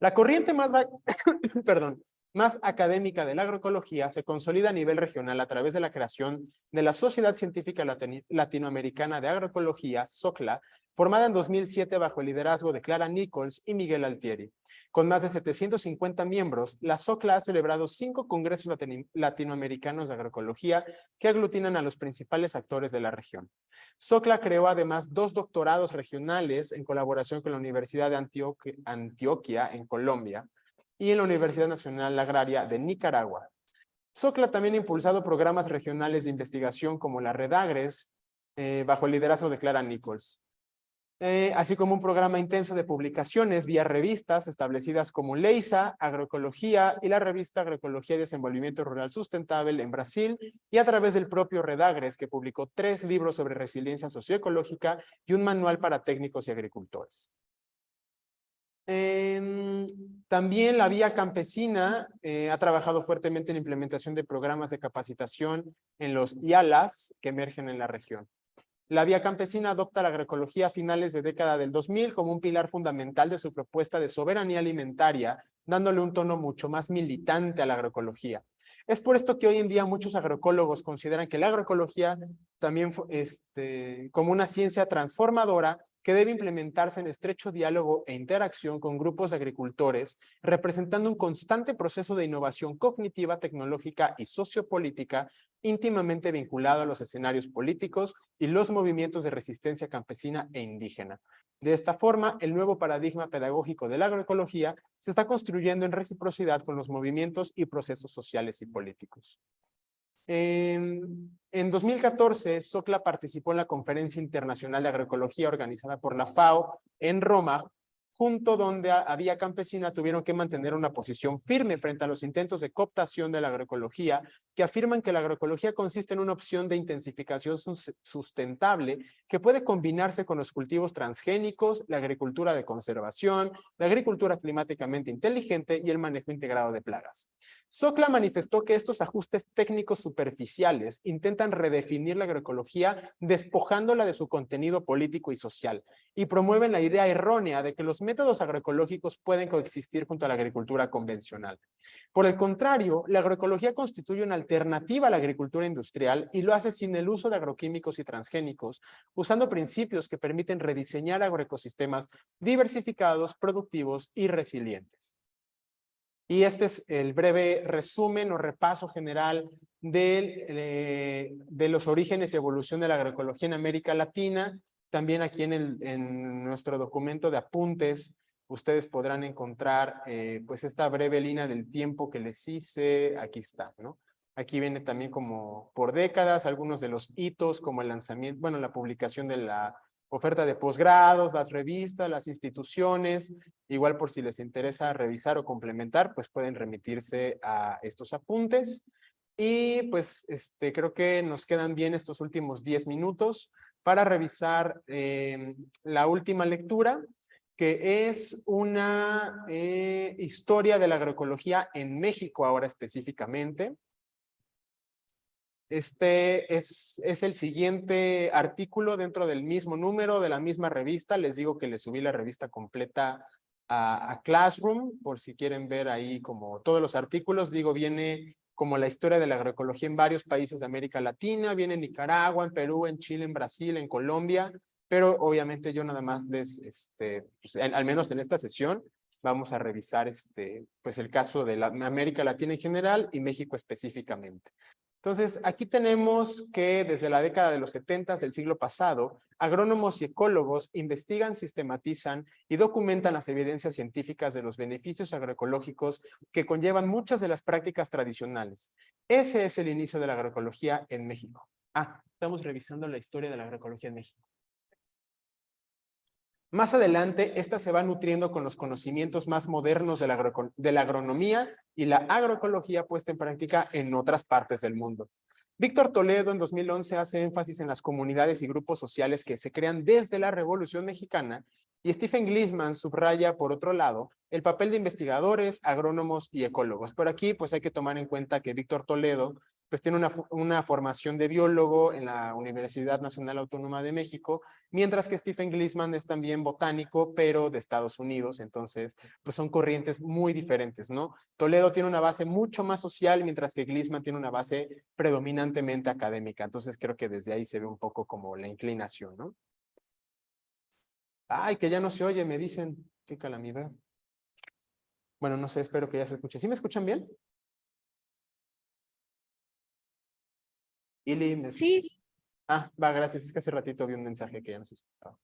Speaker 1: La corriente más académica de la agroecología se consolida a nivel regional a través de la creación de la Sociedad Científica Latinoamericana de Agroecología, SOCLA, formada en 2007 bajo el liderazgo de Clara Nichols y Miguel Altieri. Con más de 750 miembros, la SOCLA ha celebrado 5 congresos latinoamericanos de agroecología que aglutinan a los principales actores de la región. SOCLA creó además 2 doctorados regionales en colaboración con la Universidad de Antioquia en Colombia y en la Universidad Nacional Agraria de Nicaragua. SOCLA también ha impulsado programas regionales de investigación como la Red Agres, bajo el liderazgo de Clara Nichols, así como un programa intenso de publicaciones vía revistas establecidas como LEISA, Agroecología y la revista Agroecología y Desenvolvimiento Rural Sustentable en Brasil, y a través del propio Red Agres, que publicó 3 libros sobre resiliencia socioecológica y un manual para técnicos y agricultores. También la Vía Campesina ha trabajado fuertemente en la implementación de programas de capacitación en los IALAS que emergen en la región. La Vía Campesina adopta la agroecología a finales de década del 2000 como un pilar fundamental de su propuesta de soberanía alimentaria, dándole un tono mucho más militante a la agroecología. Es por esto que hoy en día muchos agroecólogos consideran que la agroecología también como una ciencia transformadora que debe implementarse en estrecho diálogo e interacción con grupos de agricultores, representando un constante proceso de innovación cognitiva, tecnológica y sociopolítica íntimamente vinculado a los escenarios políticos y los movimientos de resistencia campesina e indígena. De esta forma, el nuevo paradigma pedagógico de la agroecología se está construyendo en reciprocidad con los movimientos y procesos sociales y políticos. En 2014, SOCLA participó en la Conferencia Internacional de Agroecología organizada por la FAO en Roma, junto donde a Vía Campesina tuvieron que mantener una posición firme frente a los intentos de cooptación de la agroecología, que afirman que la agroecología consiste en una opción de intensificación sustentable que puede combinarse con los cultivos transgénicos, la agricultura de conservación, la agricultura climáticamente inteligente y el manejo integrado de plagas. SOCLA manifestó que estos ajustes técnicos superficiales intentan redefinir la agroecología despojándola de su contenido político y social, y promueven la idea errónea de que los métodos agroecológicos pueden coexistir junto a la agricultura convencional. Por el contrario, la agroecología constituye una alternativa a la agricultura industrial y lo hace sin el uso de agroquímicos y transgénicos, usando principios que permiten rediseñar agroecosistemas diversificados, productivos y resilientes. Y este es el breve resumen o repaso general de los orígenes y evolución de la agroecología en América Latina. También aquí en nuestro documento de apuntes, ustedes podrán encontrar pues esta breve línea del tiempo que les hice. Aquí está, ¿no? Aquí viene también como por décadas algunos de los hitos, como el lanzamiento, bueno, la publicación de la oferta de posgrados, las revistas, las instituciones. Igual por si les interesa revisar o complementar, pues pueden remitirse a estos apuntes. Y pues creo que nos quedan bien estos últimos 10 minutos para revisar la última lectura, que es una historia de la agroecología en México ahora específicamente. Este es el siguiente artículo dentro del mismo número de la misma revista. Les digo que les subí la revista completa a Classroom, por si quieren ver ahí como todos los artículos. Digo, viene como la historia de la agroecología en varios países de América Latina, viene en Nicaragua, en Perú, en Chile, en Brasil, en Colombia, pero obviamente yo nada más les, pues, al menos en esta sesión, vamos a revisar pues el caso de la América Latina en general y México específicamente. Entonces, aquí tenemos que desde la década de los 70 del siglo pasado, agrónomos y ecólogos investigan, sistematizan y documentan las evidencias científicas de los beneficios agroecológicos que conllevan muchas de las prácticas tradicionales. Ese es el inicio de la agroecología en México. Estamos revisando la historia de la agroecología en México. Más adelante, esta se va nutriendo con los conocimientos más modernos de la agronomía y la agroecología puesta en práctica en otras partes del mundo. Víctor Toledo en 2011 hace énfasis en las comunidades y grupos sociales que se crean desde la Revolución Mexicana y Stephen Gliessman subraya, por otro lado, el papel de investigadores, agrónomos y ecólogos. Por aquí, pues hay que tomar en cuenta que Víctor Toledo pues tiene una formación de biólogo en la Universidad Nacional Autónoma de México, mientras que Stephen Gliessman es también botánico, pero de Estados Unidos. Entonces, pues son corrientes muy diferentes, ¿no? Toledo tiene una base mucho más social, mientras que Gliessman tiene una base predominantemente académica. Entonces, creo que desde ahí se ve un poco como la inclinación, ¿no? Ay, que ya no se oye, me dicen. Qué calamidad. Bueno, no sé, espero que ya se escuche. ¿Sí me escuchan bien? Ili,
Speaker 4: Sí.
Speaker 1: Va, gracias. Es que hace ratito vi un mensaje que ya no se escuchaba.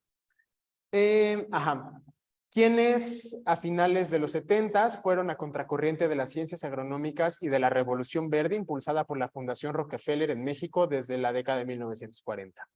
Speaker 1: Quienes a finales de los 70 fueron a contracorriente de las ciencias agronómicas y de la Revolución Verde impulsada por la Fundación Rockefeller en México desde la década de 1940.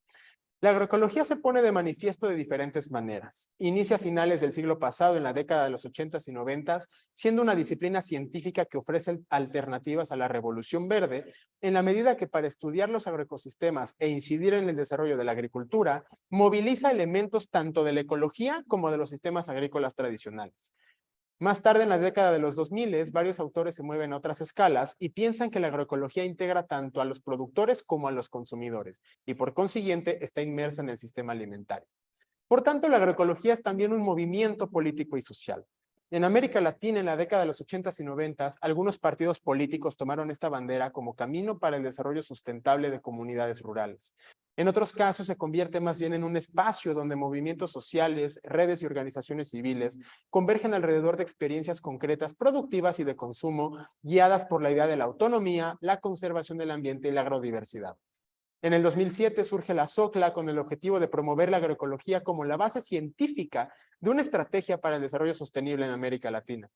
Speaker 1: La agroecología se pone de manifiesto de diferentes maneras. Inicia a finales del siglo pasado, en la década de los 80s y 90s, siendo una disciplina científica que ofrece alternativas a la revolución verde, en la medida que para estudiar los agroecosistemas e incidir en el desarrollo de la agricultura, moviliza elementos tanto de la ecología como de los sistemas agrícolas tradicionales. Más tarde, en la década de los 2000, varios autores se mueven a otras escalas y piensan que la agroecología integra tanto a los productores como a los consumidores y por consiguiente está inmersa en el sistema alimentario. Por tanto, la agroecología es también un movimiento político y social. En América Latina, en la década de los 80s y 90s, algunos partidos políticos tomaron esta bandera como camino para el desarrollo sustentable de comunidades rurales. En otros casos se convierte más bien en un espacio donde movimientos sociales, redes y organizaciones civiles convergen alrededor de experiencias concretas, productivas y de consumo, guiadas por la idea de la autonomía, la conservación del ambiente y la agrodiversidad. En el 2007 surge la SOCLA con el objetivo de promover la agroecología como la base científica de una estrategia para el desarrollo sostenible en América Latina.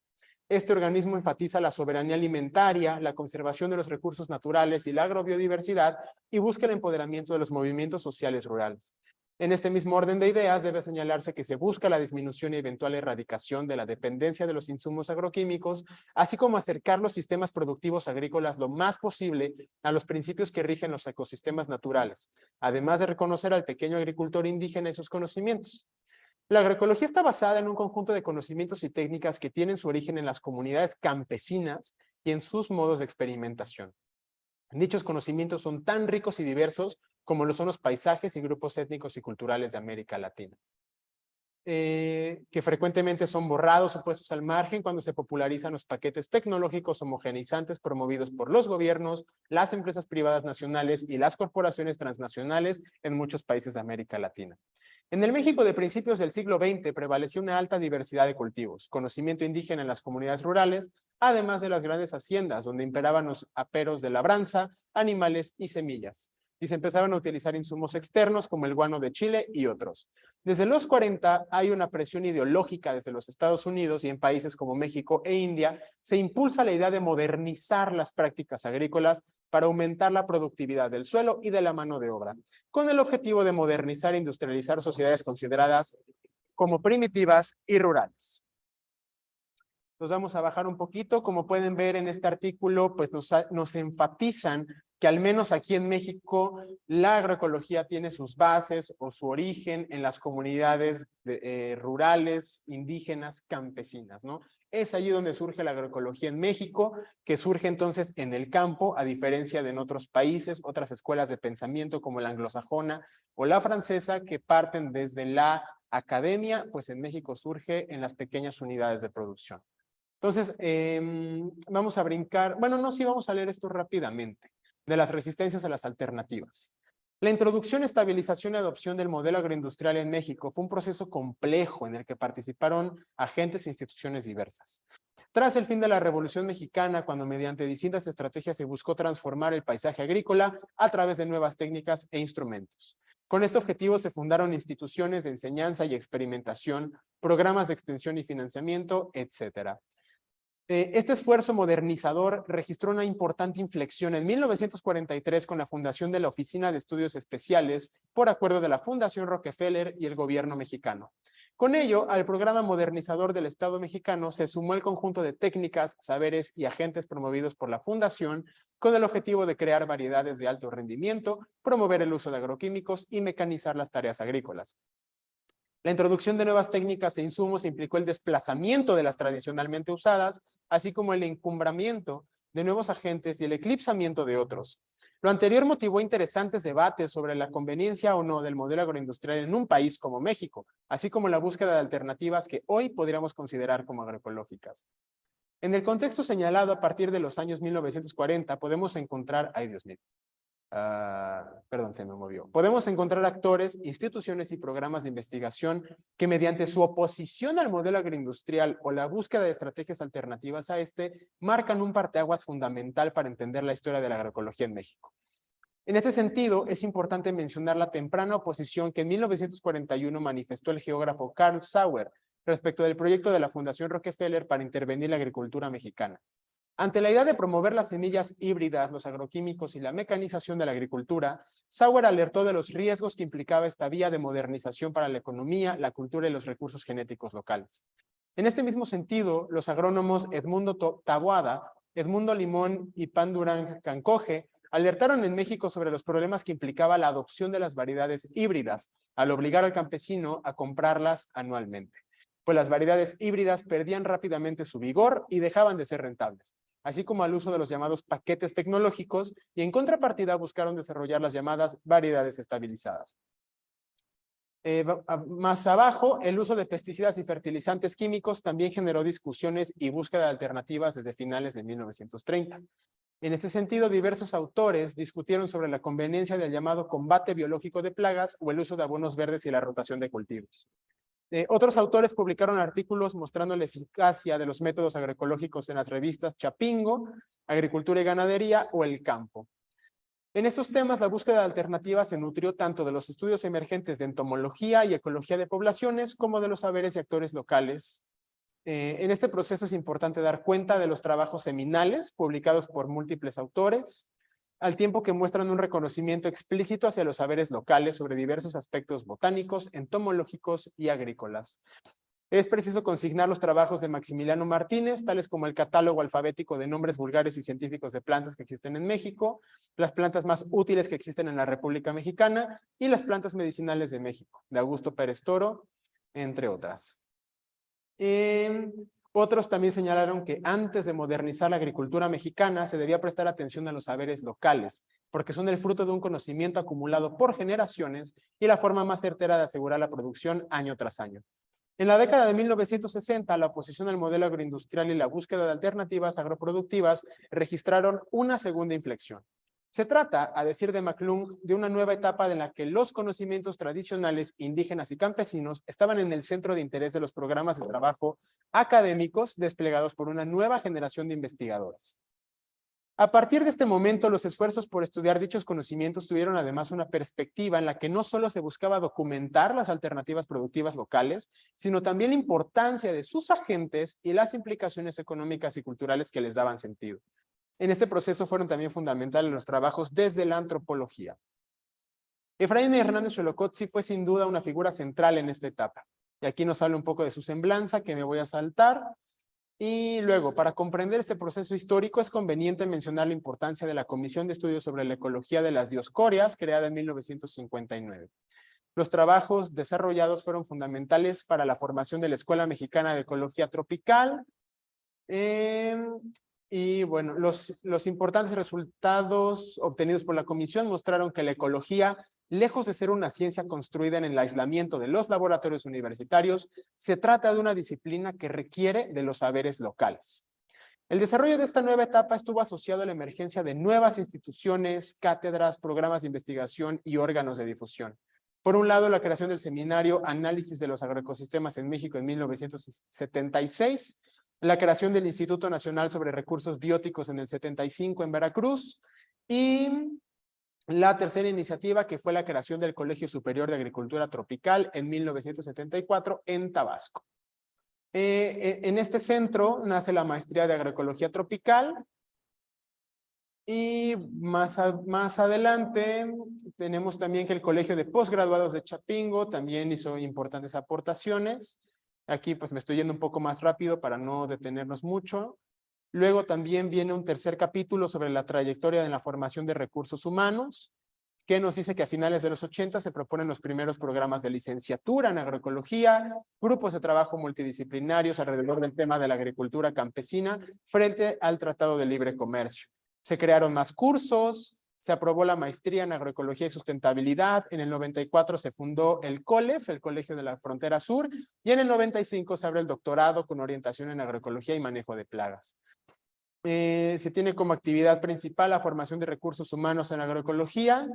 Speaker 1: Este organismo enfatiza la soberanía alimentaria, la conservación de los recursos naturales y la agrobiodiversidad y busca el empoderamiento de los movimientos sociales rurales. En este mismo orden de ideas debe señalarse que se busca la disminución y eventual erradicación de la dependencia de los insumos agroquímicos, así como acercar los sistemas productivos agrícolas lo más posible a los principios que rigen los ecosistemas naturales, además de reconocer al pequeño agricultor indígena y sus conocimientos. La agroecología está basada en un conjunto de conocimientos y técnicas que tienen su origen en las comunidades campesinas y en sus modos de experimentación. Dichos conocimientos son tan ricos y diversos como lo son los paisajes y grupos étnicos y culturales de América Latina, que frecuentemente son borrados o puestos al margen cuando se popularizan los paquetes tecnológicos homogeneizantes promovidos por los gobiernos, las empresas privadas nacionales y las corporaciones transnacionales en muchos países de América Latina. En el México de principios del siglo XX prevaleció una alta diversidad de cultivos, conocimiento indígena en las comunidades rurales, además de las grandes haciendas, donde imperaban los aperos de labranza, animales y semillas, y se empezaron a utilizar insumos externos como el guano de Chile y otros. Desde los 40 hay una presión ideológica desde los Estados Unidos y en países como México e India se impulsa la idea de modernizar las prácticas agrícolas para aumentar la productividad del suelo y de la mano de obra, con el objetivo de modernizar e industrializar sociedades consideradas como primitivas y rurales. Nos vamos a bajar un poquito. Como pueden ver en este artículo, pues nos enfatizan que al menos aquí en México la agroecología tiene sus bases o su origen en las comunidades rurales, indígenas, campesinas, ¿no? Es allí donde surge la agroecología en México, que surge entonces en el campo, a diferencia de en otros países, otras escuelas de pensamiento como la anglosajona o la francesa, que parten desde la academia, pues en México surge en las pequeñas unidades de producción. Entonces, vamos a brincar, bueno, no, sí, vamos a leer esto rápidamente, de las resistencias a las alternativas. La introducción, estabilización y adopción del modelo agroindustrial en México fue un proceso complejo en el que participaron agentes e instituciones diversas. Tras el fin de la Revolución Mexicana, cuando mediante distintas estrategias se buscó transformar el paisaje agrícola a través de nuevas técnicas e instrumentos. Con este objetivo se fundaron instituciones de enseñanza y experimentación, programas de extensión y financiamiento, etc. Este esfuerzo modernizador registró una importante inflexión en 1943 con la fundación de la Oficina de Estudios Especiales por acuerdo de la Fundación Rockefeller y el gobierno mexicano. Con ello, al programa modernizador del Estado mexicano se sumó el conjunto de técnicas, saberes y agentes promovidos por la Fundación con el objetivo de crear variedades de alto rendimiento, promover el uso de agroquímicos y mecanizar las tareas agrícolas. La introducción de nuevas técnicas e insumos implicó el desplazamiento de las tradicionalmente usadas, así como el encumbramiento de nuevos agentes y el eclipsamiento de otros. Lo anterior motivó interesantes debates sobre la conveniencia o no del modelo agroindustrial en un país como México, así como la búsqueda de alternativas que hoy podríamos considerar como agroecológicas. En el contexto señalado a partir de los años 1940 podemos encontrar, ay Dios mío, perdón, se me movió. Podemos encontrar actores, instituciones y programas de investigación que mediante su oposición al modelo agroindustrial o la búsqueda de estrategias alternativas a este, marcan un parteaguas fundamental para entender la historia de la agroecología en México. En este sentido, es importante mencionar la temprana oposición que en 1941 manifestó el geógrafo Carl Sauer respecto del proyecto de la Fundación Rockefeller para intervenir en la agricultura mexicana. Ante la idea de promover las semillas híbridas, los agroquímicos y la mecanización de la agricultura, Sauer alertó de los riesgos que implicaba esta vía de modernización para la economía, la cultura y los recursos genéticos locales. En este mismo sentido, los agrónomos Edmundo Taboada, Edmundo Limón y Pandurang Cancoge alertaron en México sobre los problemas que implicaba la adopción de las variedades híbridas, al obligar al campesino a comprarlas anualmente, pues las variedades híbridas perdían rápidamente su vigor y dejaban de ser rentables, así como al uso de los llamados paquetes tecnológicos, y en contrapartida buscaron desarrollar las llamadas variedades estabilizadas. Más abajo, el uso de pesticidas y fertilizantes químicos también generó discusiones y búsqueda de alternativas desde finales de 1930. En este sentido, diversos autores discutieron sobre la conveniencia del llamado combate biológico de plagas o el uso de abonos verdes y la rotación de cultivos. Otros autores publicaron artículos mostrando la eficacia de los métodos agroecológicos en las revistas Chapingo, Agricultura y Ganadería o El Campo. En estos temas, la búsqueda de alternativas se nutrió tanto de los estudios emergentes de entomología y ecología de poblaciones como de los saberes y actores locales. En este proceso es importante dar cuenta de los trabajos seminales publicados por múltiples autores, al tiempo que muestran un reconocimiento explícito hacia los saberes locales sobre diversos aspectos botánicos, entomológicos y agrícolas. Es preciso consignar los trabajos de Maximiliano Martínez, tales como el catálogo alfabético de nombres vulgares y científicos de plantas que existen en México, las plantas más útiles que existen en la República Mexicana y las plantas medicinales de México, de Augusto Pérez Toro, entre otras. Otros también señalaron que antes de modernizar la agricultura mexicana se debía prestar atención a los saberes locales, porque son el fruto de un conocimiento acumulado por generaciones y la forma más certera de asegurar la producción año tras año. En la década de 1960, la oposición al modelo agroindustrial y la búsqueda de alternativas agroproductivas registraron una segunda inflexión. Se trata, a decir de McClung, de una nueva etapa en la que los conocimientos tradicionales, indígenas y campesinos estaban en el centro de interés de los programas de trabajo académicos desplegados por una nueva generación de investigadores. A partir de este momento, los esfuerzos por estudiar dichos conocimientos tuvieron además una perspectiva en la que no solo se buscaba documentar las alternativas productivas locales, sino también la importancia de sus agentes y las implicaciones económicas y culturales que les daban sentido. En este proceso fueron también fundamentales los trabajos desde la antropología. Efraín Hernández Xolocotzi fue sin duda una figura central en esta etapa. Y aquí nos habla un poco de su semblanza, que me voy a saltar. Y luego, para comprender este proceso histórico, es conveniente mencionar la importancia de la Comisión de Estudios sobre la Ecología de las Dioscorias, creada en 1959. Los trabajos desarrollados fueron fundamentales para la formación de la Escuela Mexicana de Ecología Tropical. Y bueno, los importantes resultados obtenidos por la comisión mostraron que la ecología, lejos de ser una ciencia construida en el aislamiento de los laboratorios universitarios, se trata de una disciplina que requiere de los saberes locales. El desarrollo de esta nueva etapa estuvo asociado a la emergencia de nuevas instituciones, cátedras, programas de investigación y órganos de difusión. Por un lado, la creación del seminario Análisis de los Agroecosistemas en México en 1976, la creación del Instituto Nacional sobre Recursos Bióticos en el 75 en Veracruz, y la tercera iniciativa, que fue la creación del Colegio Superior de Agricultura Tropical en 1974 en Tabasco. En este centro nace la maestría de agroecología tropical. Y más adelante tenemos también que el Colegio de Postgraduados de Chapingo también hizo importantes aportaciones. Aquí pues me estoy yendo un poco más rápido para no detenernos mucho. Luego también viene un tercer capítulo sobre la trayectoria de la formación de recursos humanos, que nos dice que a finales de los 80 se proponen los primeros programas de licenciatura en agroecología, grupos de trabajo multidisciplinarios alrededor del tema de la agricultura campesina frente al Tratado de Libre Comercio. Se crearon más cursos, se aprobó la maestría en agroecología y sustentabilidad, en el 94 se fundó el COLEF, el Colegio de la Frontera Sur, y en el 95 se abre el doctorado con orientación en agroecología y manejo de plagas. Se tiene como actividad principal la formación de recursos humanos en agroecología.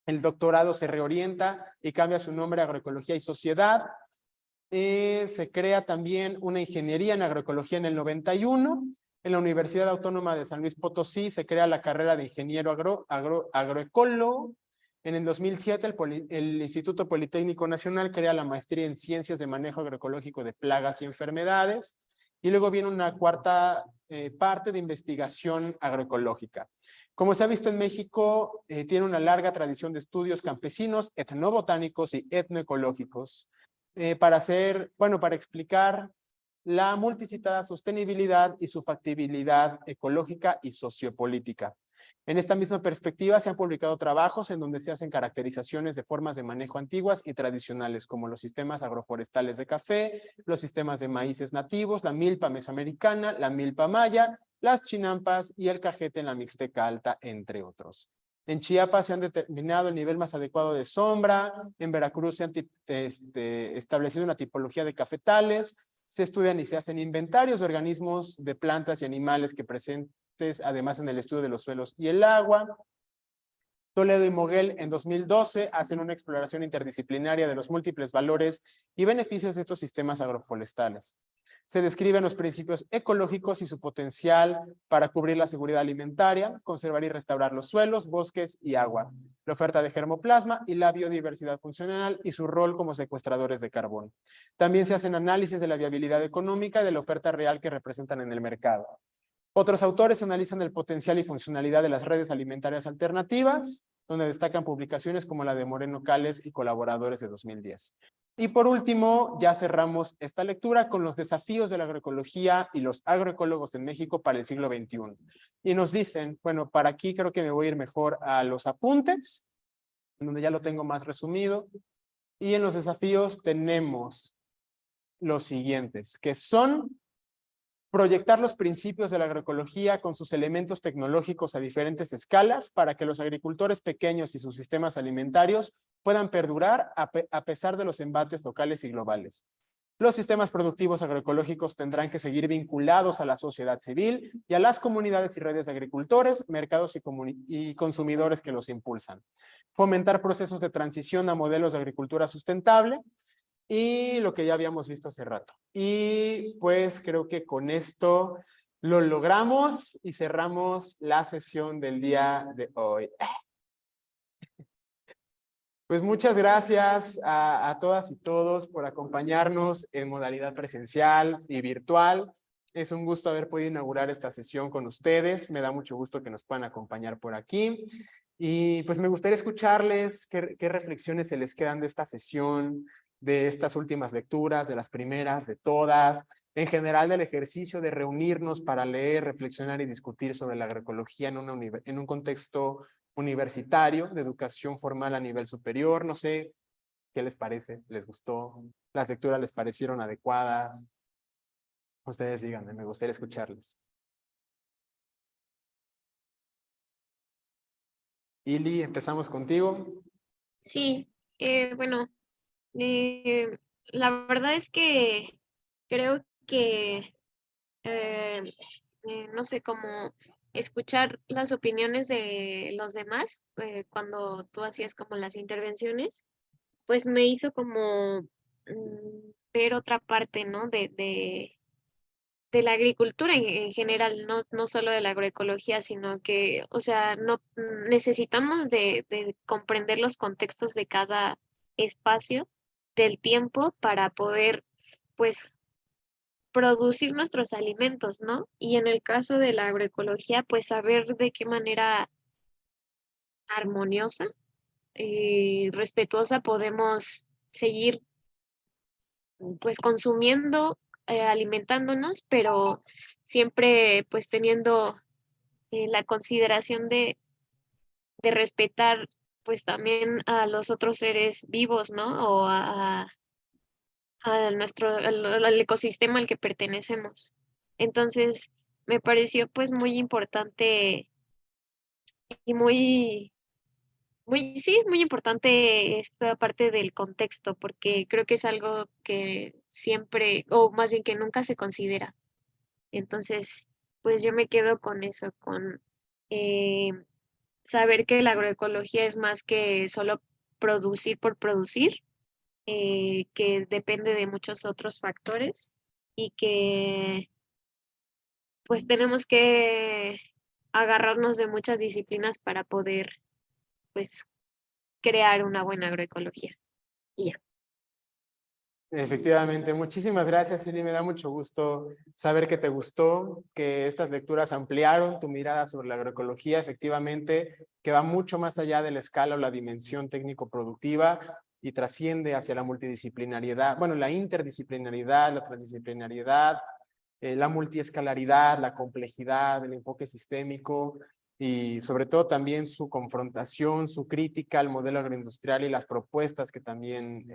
Speaker 1: El doctorado se reorienta y cambia su nombre a Agroecología y Sociedad. Se crea también una ingeniería en agroecología en el 91. En la Universidad Autónoma de San Luis Potosí se crea la carrera de ingeniero agroecólogo. En el 2007 el Instituto Politécnico Nacional crea la maestría en Ciencias de Manejo Agroecológico de Plagas y Enfermedades. Y luego viene una cuarta parte de investigación agroecológica. Como se ha visto en México, tiene una larga tradición de estudios campesinos, etnobotánicos y etnoecológicos para explicar la multicitada sostenibilidad y su factibilidad ecológica y sociopolítica. En esta misma perspectiva se han publicado trabajos en donde se hacen caracterizaciones de formas de manejo antiguas y tradicionales, como los sistemas agroforestales de café, los sistemas de maíces nativos, la milpa mesoamericana, la milpa maya, las chinampas y el cajete en la Mixteca Alta, entre otros. En Chiapas se han determinado el nivel más adecuado de sombra, en Veracruz se han establecido una tipología de cafetales, se estudian y se hacen inventarios de organismos de plantas y animales que presenten además en el estudio de los suelos y el agua. Toledo y Moguel en 2012 hacen una exploración interdisciplinaria de los múltiples valores y beneficios de estos sistemas agroforestales. Se describen los principios ecológicos y su potencial para cubrir la seguridad alimentaria, conservar y restaurar los suelos, bosques y agua, la oferta de germoplasma y la biodiversidad funcional y su rol como secuestradores de carbono. También se hacen análisis de la viabilidad económica y de la oferta real que representan en el mercado. Otros autores analizan el potencial y funcionalidad de las redes alimentarias alternativas, donde destacan publicaciones como la de Moreno Cales y colaboradores de 2010. Y por último, ya cerramos esta lectura con los desafíos de la agroecología y los agroecólogos en México para el siglo XXI. Y nos dicen, bueno, para aquí creo que me voy a ir mejor a los apuntes, en donde ya lo tengo más resumido. Y en los desafíos tenemos los siguientes, que son proyectar los principios de la agroecología con sus elementos tecnológicos a diferentes escalas para que los agricultores pequeños y sus sistemas alimentarios puedan perdurar a pesar de los embates locales y globales. Los sistemas productivos agroecológicos tendrán que seguir vinculados a la sociedad civil y a las comunidades y redes de agricultores, mercados y consumidores que los impulsan. Fomentar procesos de transición a modelos de agricultura sustentable, y lo que ya habíamos visto hace rato. Y pues creo que con esto lo logramos y cerramos la sesión del día de hoy. Pues muchas gracias a todas y todos por acompañarnos en modalidad presencial y virtual. Es un gusto haber podido inaugurar esta sesión con ustedes. Me da mucho gusto que nos puedan acompañar por aquí. Y pues me gustaría escucharles qué reflexiones se les quedan de esta sesión, de estas últimas lecturas, de las primeras, de todas, en general del ejercicio de reunirnos para leer, reflexionar y discutir sobre la agroecología en un contexto universitario, de educación formal a nivel superior. No sé qué les parece, les gustó, las lecturas les parecieron adecuadas. Ustedes díganme, me gustaría escucharles. Ili, empezamos contigo.
Speaker 4: Sí, bueno, la verdad es que creo que, no sé, como escuchar las opiniones de los demás cuando tú hacías como las intervenciones, pues me hizo como ver otra parte, ¿no? De la agricultura en general, no solo de la agroecología, sino que, o sea, no necesitamos de comprender los contextos de cada espacio del tiempo para poder, pues, producir nuestros alimentos, ¿no? Y en el caso de la agroecología, pues saber de qué manera armoniosa, respetuosa podemos seguir pues consumiendo, alimentándonos, pero siempre pues teniendo la consideración de respetar pues también a los otros seres vivos, ¿no? O a nuestro, al ecosistema al que pertenecemos. Entonces, me pareció pues muy importante y sí, muy importante esta parte del contexto, porque creo que es algo que siempre, o más bien que nunca se considera. Entonces, pues yo me quedo con eso, con eh, saber que la agroecología es más que solo producir por producir, que depende de muchos otros factores y que pues tenemos que agarrarnos de muchas disciplinas para poder pues crear una buena agroecología. Y ya.
Speaker 1: Efectivamente, muchísimas gracias, Silly. Me da mucho gusto saber que te gustó, que estas lecturas ampliaron tu mirada sobre la agroecología, efectivamente, que va mucho más allá de la escala o la dimensión técnico-productiva y trasciende hacia la multidisciplinariedad, bueno, la interdisciplinariedad, la transdisciplinariedad, la multiescalaridad, la complejidad, el enfoque sistémico y sobre todo también su confrontación, su crítica al modelo agroindustrial y las propuestas que también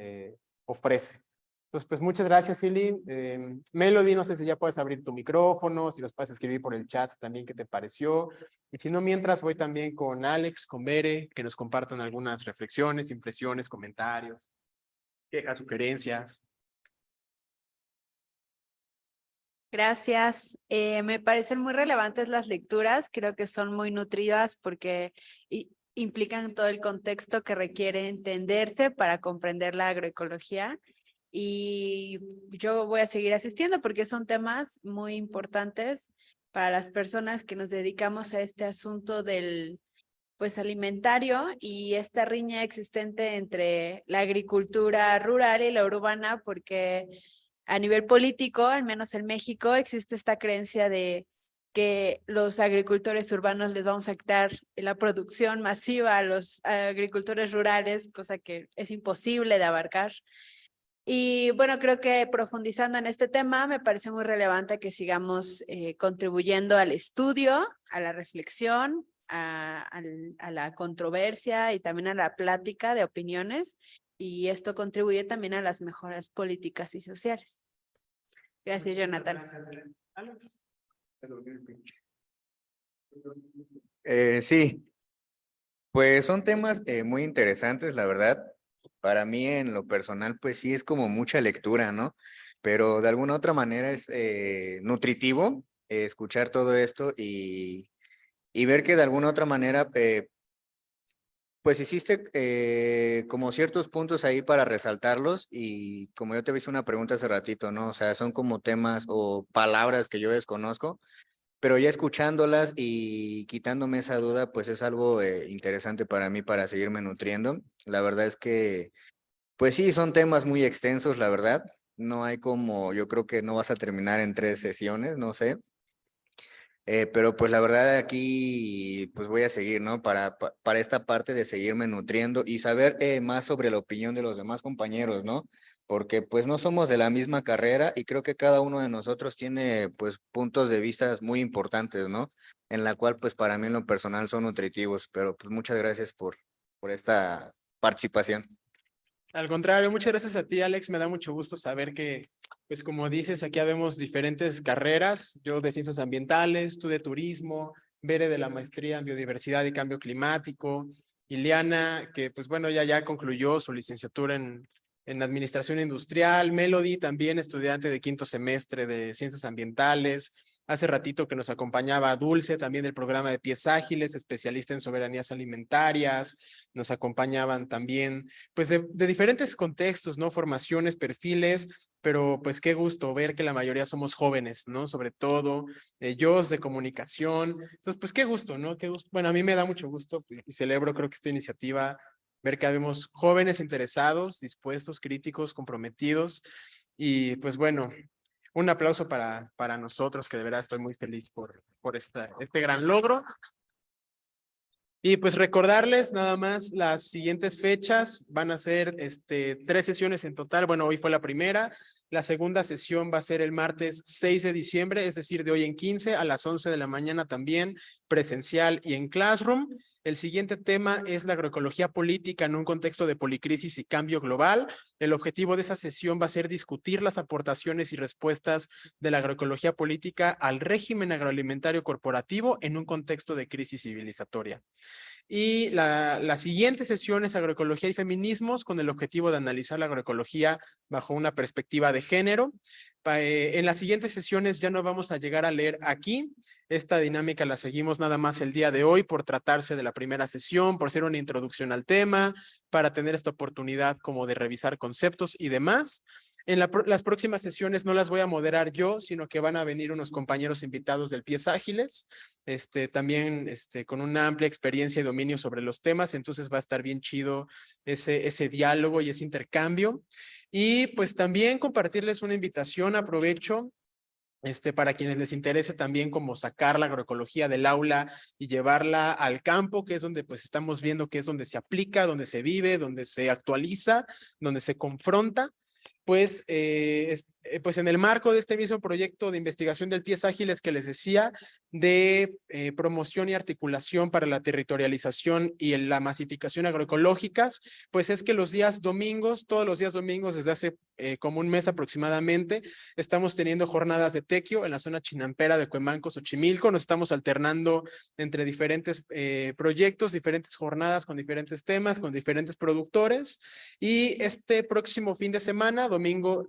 Speaker 1: ofrece. Entonces, pues muchas gracias, Silly. Melody, no sé si ya puedes abrir tu micrófono, si los puedes escribir por el chat también qué te pareció. Y si no, mientras voy también con Alex, con Bere, que nos compartan algunas reflexiones, impresiones, comentarios, quejas, sugerencias.
Speaker 8: Gracias. Me parecen muy relevantes las lecturas, creo que son muy nutridas porque implican todo el contexto que requiere entenderse para comprender la agroecología. Y yo voy a seguir asistiendo porque son temas muy importantes para las personas que nos dedicamos a este asunto del pues alimentario y esta riña existente entre la agricultura rural y la urbana, porque a nivel político, al menos en México, existe esta creencia de que los agricultores urbanos les vamos a quitar la producción masiva a los agricultores rurales, cosa que es imposible de abarcar. Y bueno, creo que profundizando en este tema, me parece muy relevante que sigamos contribuyendo al estudio, a la reflexión, a la controversia y también a la plática de opiniones. Y esto contribuye también a las mejoras políticas y sociales. Gracias, Jonathan.
Speaker 7: Sí, pues son temas muy interesantes, la verdad. Para mí en lo personal, pues sí es como mucha lectura, ¿no? Pero de alguna otra manera es nutritivo escuchar todo esto y ver que de alguna otra manera, pues hiciste como ciertos puntos ahí para resaltarlos y como yo te hice una pregunta hace ratito, ¿no? O sea, son como temas o palabras que yo desconozco, pero ya escuchándolas y quitándome esa duda, pues es algo interesante para mí para seguirme nutriendo. La verdad es que pues sí, son temas muy extensos, la verdad. No hay como, yo creo que no vas a terminar en 3 sesiones, no sé. Pero pues la verdad aquí pues voy a seguir, ¿no? Para esta parte de seguirme nutriendo y saber más sobre la opinión de los demás compañeros, ¿no? Porque pues no somos de la misma carrera y creo que cada uno de nosotros tiene pues puntos de vista muy importantes, ¿no? En la cual pues para mí en lo personal son nutritivos, pero pues muchas gracias por esta participación.
Speaker 1: Al contrario, muchas gracias a ti, Alex. Me da mucho gusto saber que, pues como dices, aquí habemos diferentes carreras. Yo de ciencias ambientales, tú de turismo, Bere de la maestría en biodiversidad y cambio climático, Ileana, que pues bueno, ya concluyó su licenciatura en administración industrial, Melody también estudiante de 5º semestre de ciencias ambientales. Hace ratito que nos acompañaba Dulce, también del programa de Pies Ágiles, especialista en soberanías alimentarias. Nos acompañaban también, pues, de diferentes contextos, ¿no? Formaciones, perfiles, pero pues qué gusto ver que la mayoría somos jóvenes, ¿no? Sobre todo, yo de comunicación. Entonces, pues qué gusto, ¿no? Qué gusto. Bueno, a mí me da mucho gusto y celebro, creo que esta iniciativa, ver que habemos jóvenes interesados, dispuestos, críticos, comprometidos. Y pues bueno, Un aplauso para nosotros, que de verdad estoy muy feliz por este gran logro. Y pues recordarles nada más las siguientes fechas. Van a ser 3 sesiones en total. Bueno, hoy fue la primera. La segunda sesión va a ser el martes 6 de diciembre, es decir, de hoy en 15 a las 11 de la mañana también, presencial y en Classroom. El siguiente tema es la agroecología política en un contexto de policrisis y cambio global. El objetivo de esa sesión va a ser discutir las aportaciones y respuestas de la agroecología política al régimen agroalimentario corporativo en un contexto de crisis civilizatoria. Y la siguiente sesión es agroecología y feminismos, con el objetivo de analizar la agroecología bajo una perspectiva de género. En las siguientes sesiones ya no vamos a llegar a leer aquí. Esta dinámica la seguimos nada más el día de hoy por tratarse de la primera sesión, por ser una introducción al tema, para tener esta oportunidad como de revisar conceptos y demás. En las próximas sesiones no las voy a moderar yo, sino que van a venir unos compañeros invitados del Pies Ágiles, también con una amplia experiencia y dominio sobre los temas, entonces va a estar bien chido ese diálogo y ese intercambio. Y pues también compartirles una invitación, aprovecho, para quienes les interese también como sacar la agroecología del aula y llevarla al campo, que es donde pues estamos viendo que es donde se aplica, donde se vive, donde se actualiza, donde se confronta. Pues, pues en el marco de este mismo proyecto de investigación del Pies Ágiles que les decía, de promoción y articulación para la territorialización y la masificación agroecológicas, pues es que los días domingos, todos los días domingos desde hace como un mes aproximadamente, estamos teniendo jornadas de tequio en la zona chinampera de Cuemanco, Xochimilco. Nos estamos alternando entre diferentes proyectos, diferentes jornadas con diferentes temas, con diferentes productores. Y este próximo fin de semana,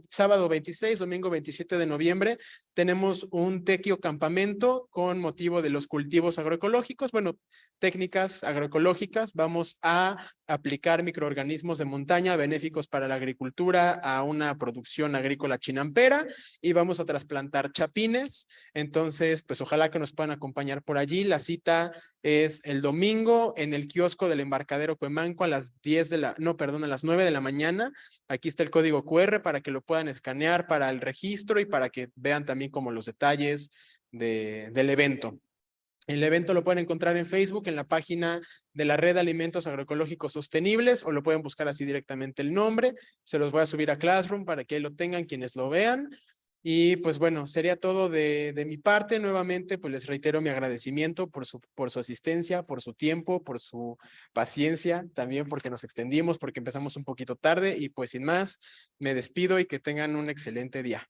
Speaker 1: sábado 26, domingo 27 de noviembre, tenemos un tequio campamento con motivo de los cultivos agroecológicos. Bueno, técnicas agroecológicas. Vamos a aplicar microorganismos de montaña benéficos para la agricultura a una producción agrícola chinampera y vamos a trasplantar chapines. Entonces, pues ojalá que nos puedan acompañar por allí. La cita es el domingo en el kiosco del Embarcadero Cuemanco a las 9 de la mañana. Aquí está el código QR para que lo puedan escanear para el registro y para que vean también como los detalles del evento. El evento lo pueden encontrar en Facebook, en la página de la Red de Alimentos Agroecológicos Sostenibles, o lo pueden buscar así directamente el nombre. Se los voy a subir a Classroom para que ahí lo tengan quienes lo vean. Y pues bueno, sería todo de mi parte. Nuevamente, pues les reitero mi agradecimiento por su asistencia, por su tiempo, por su paciencia, también porque nos extendimos, porque empezamos un poquito tarde. Y pues sin más, me despido y que tengan un excelente día.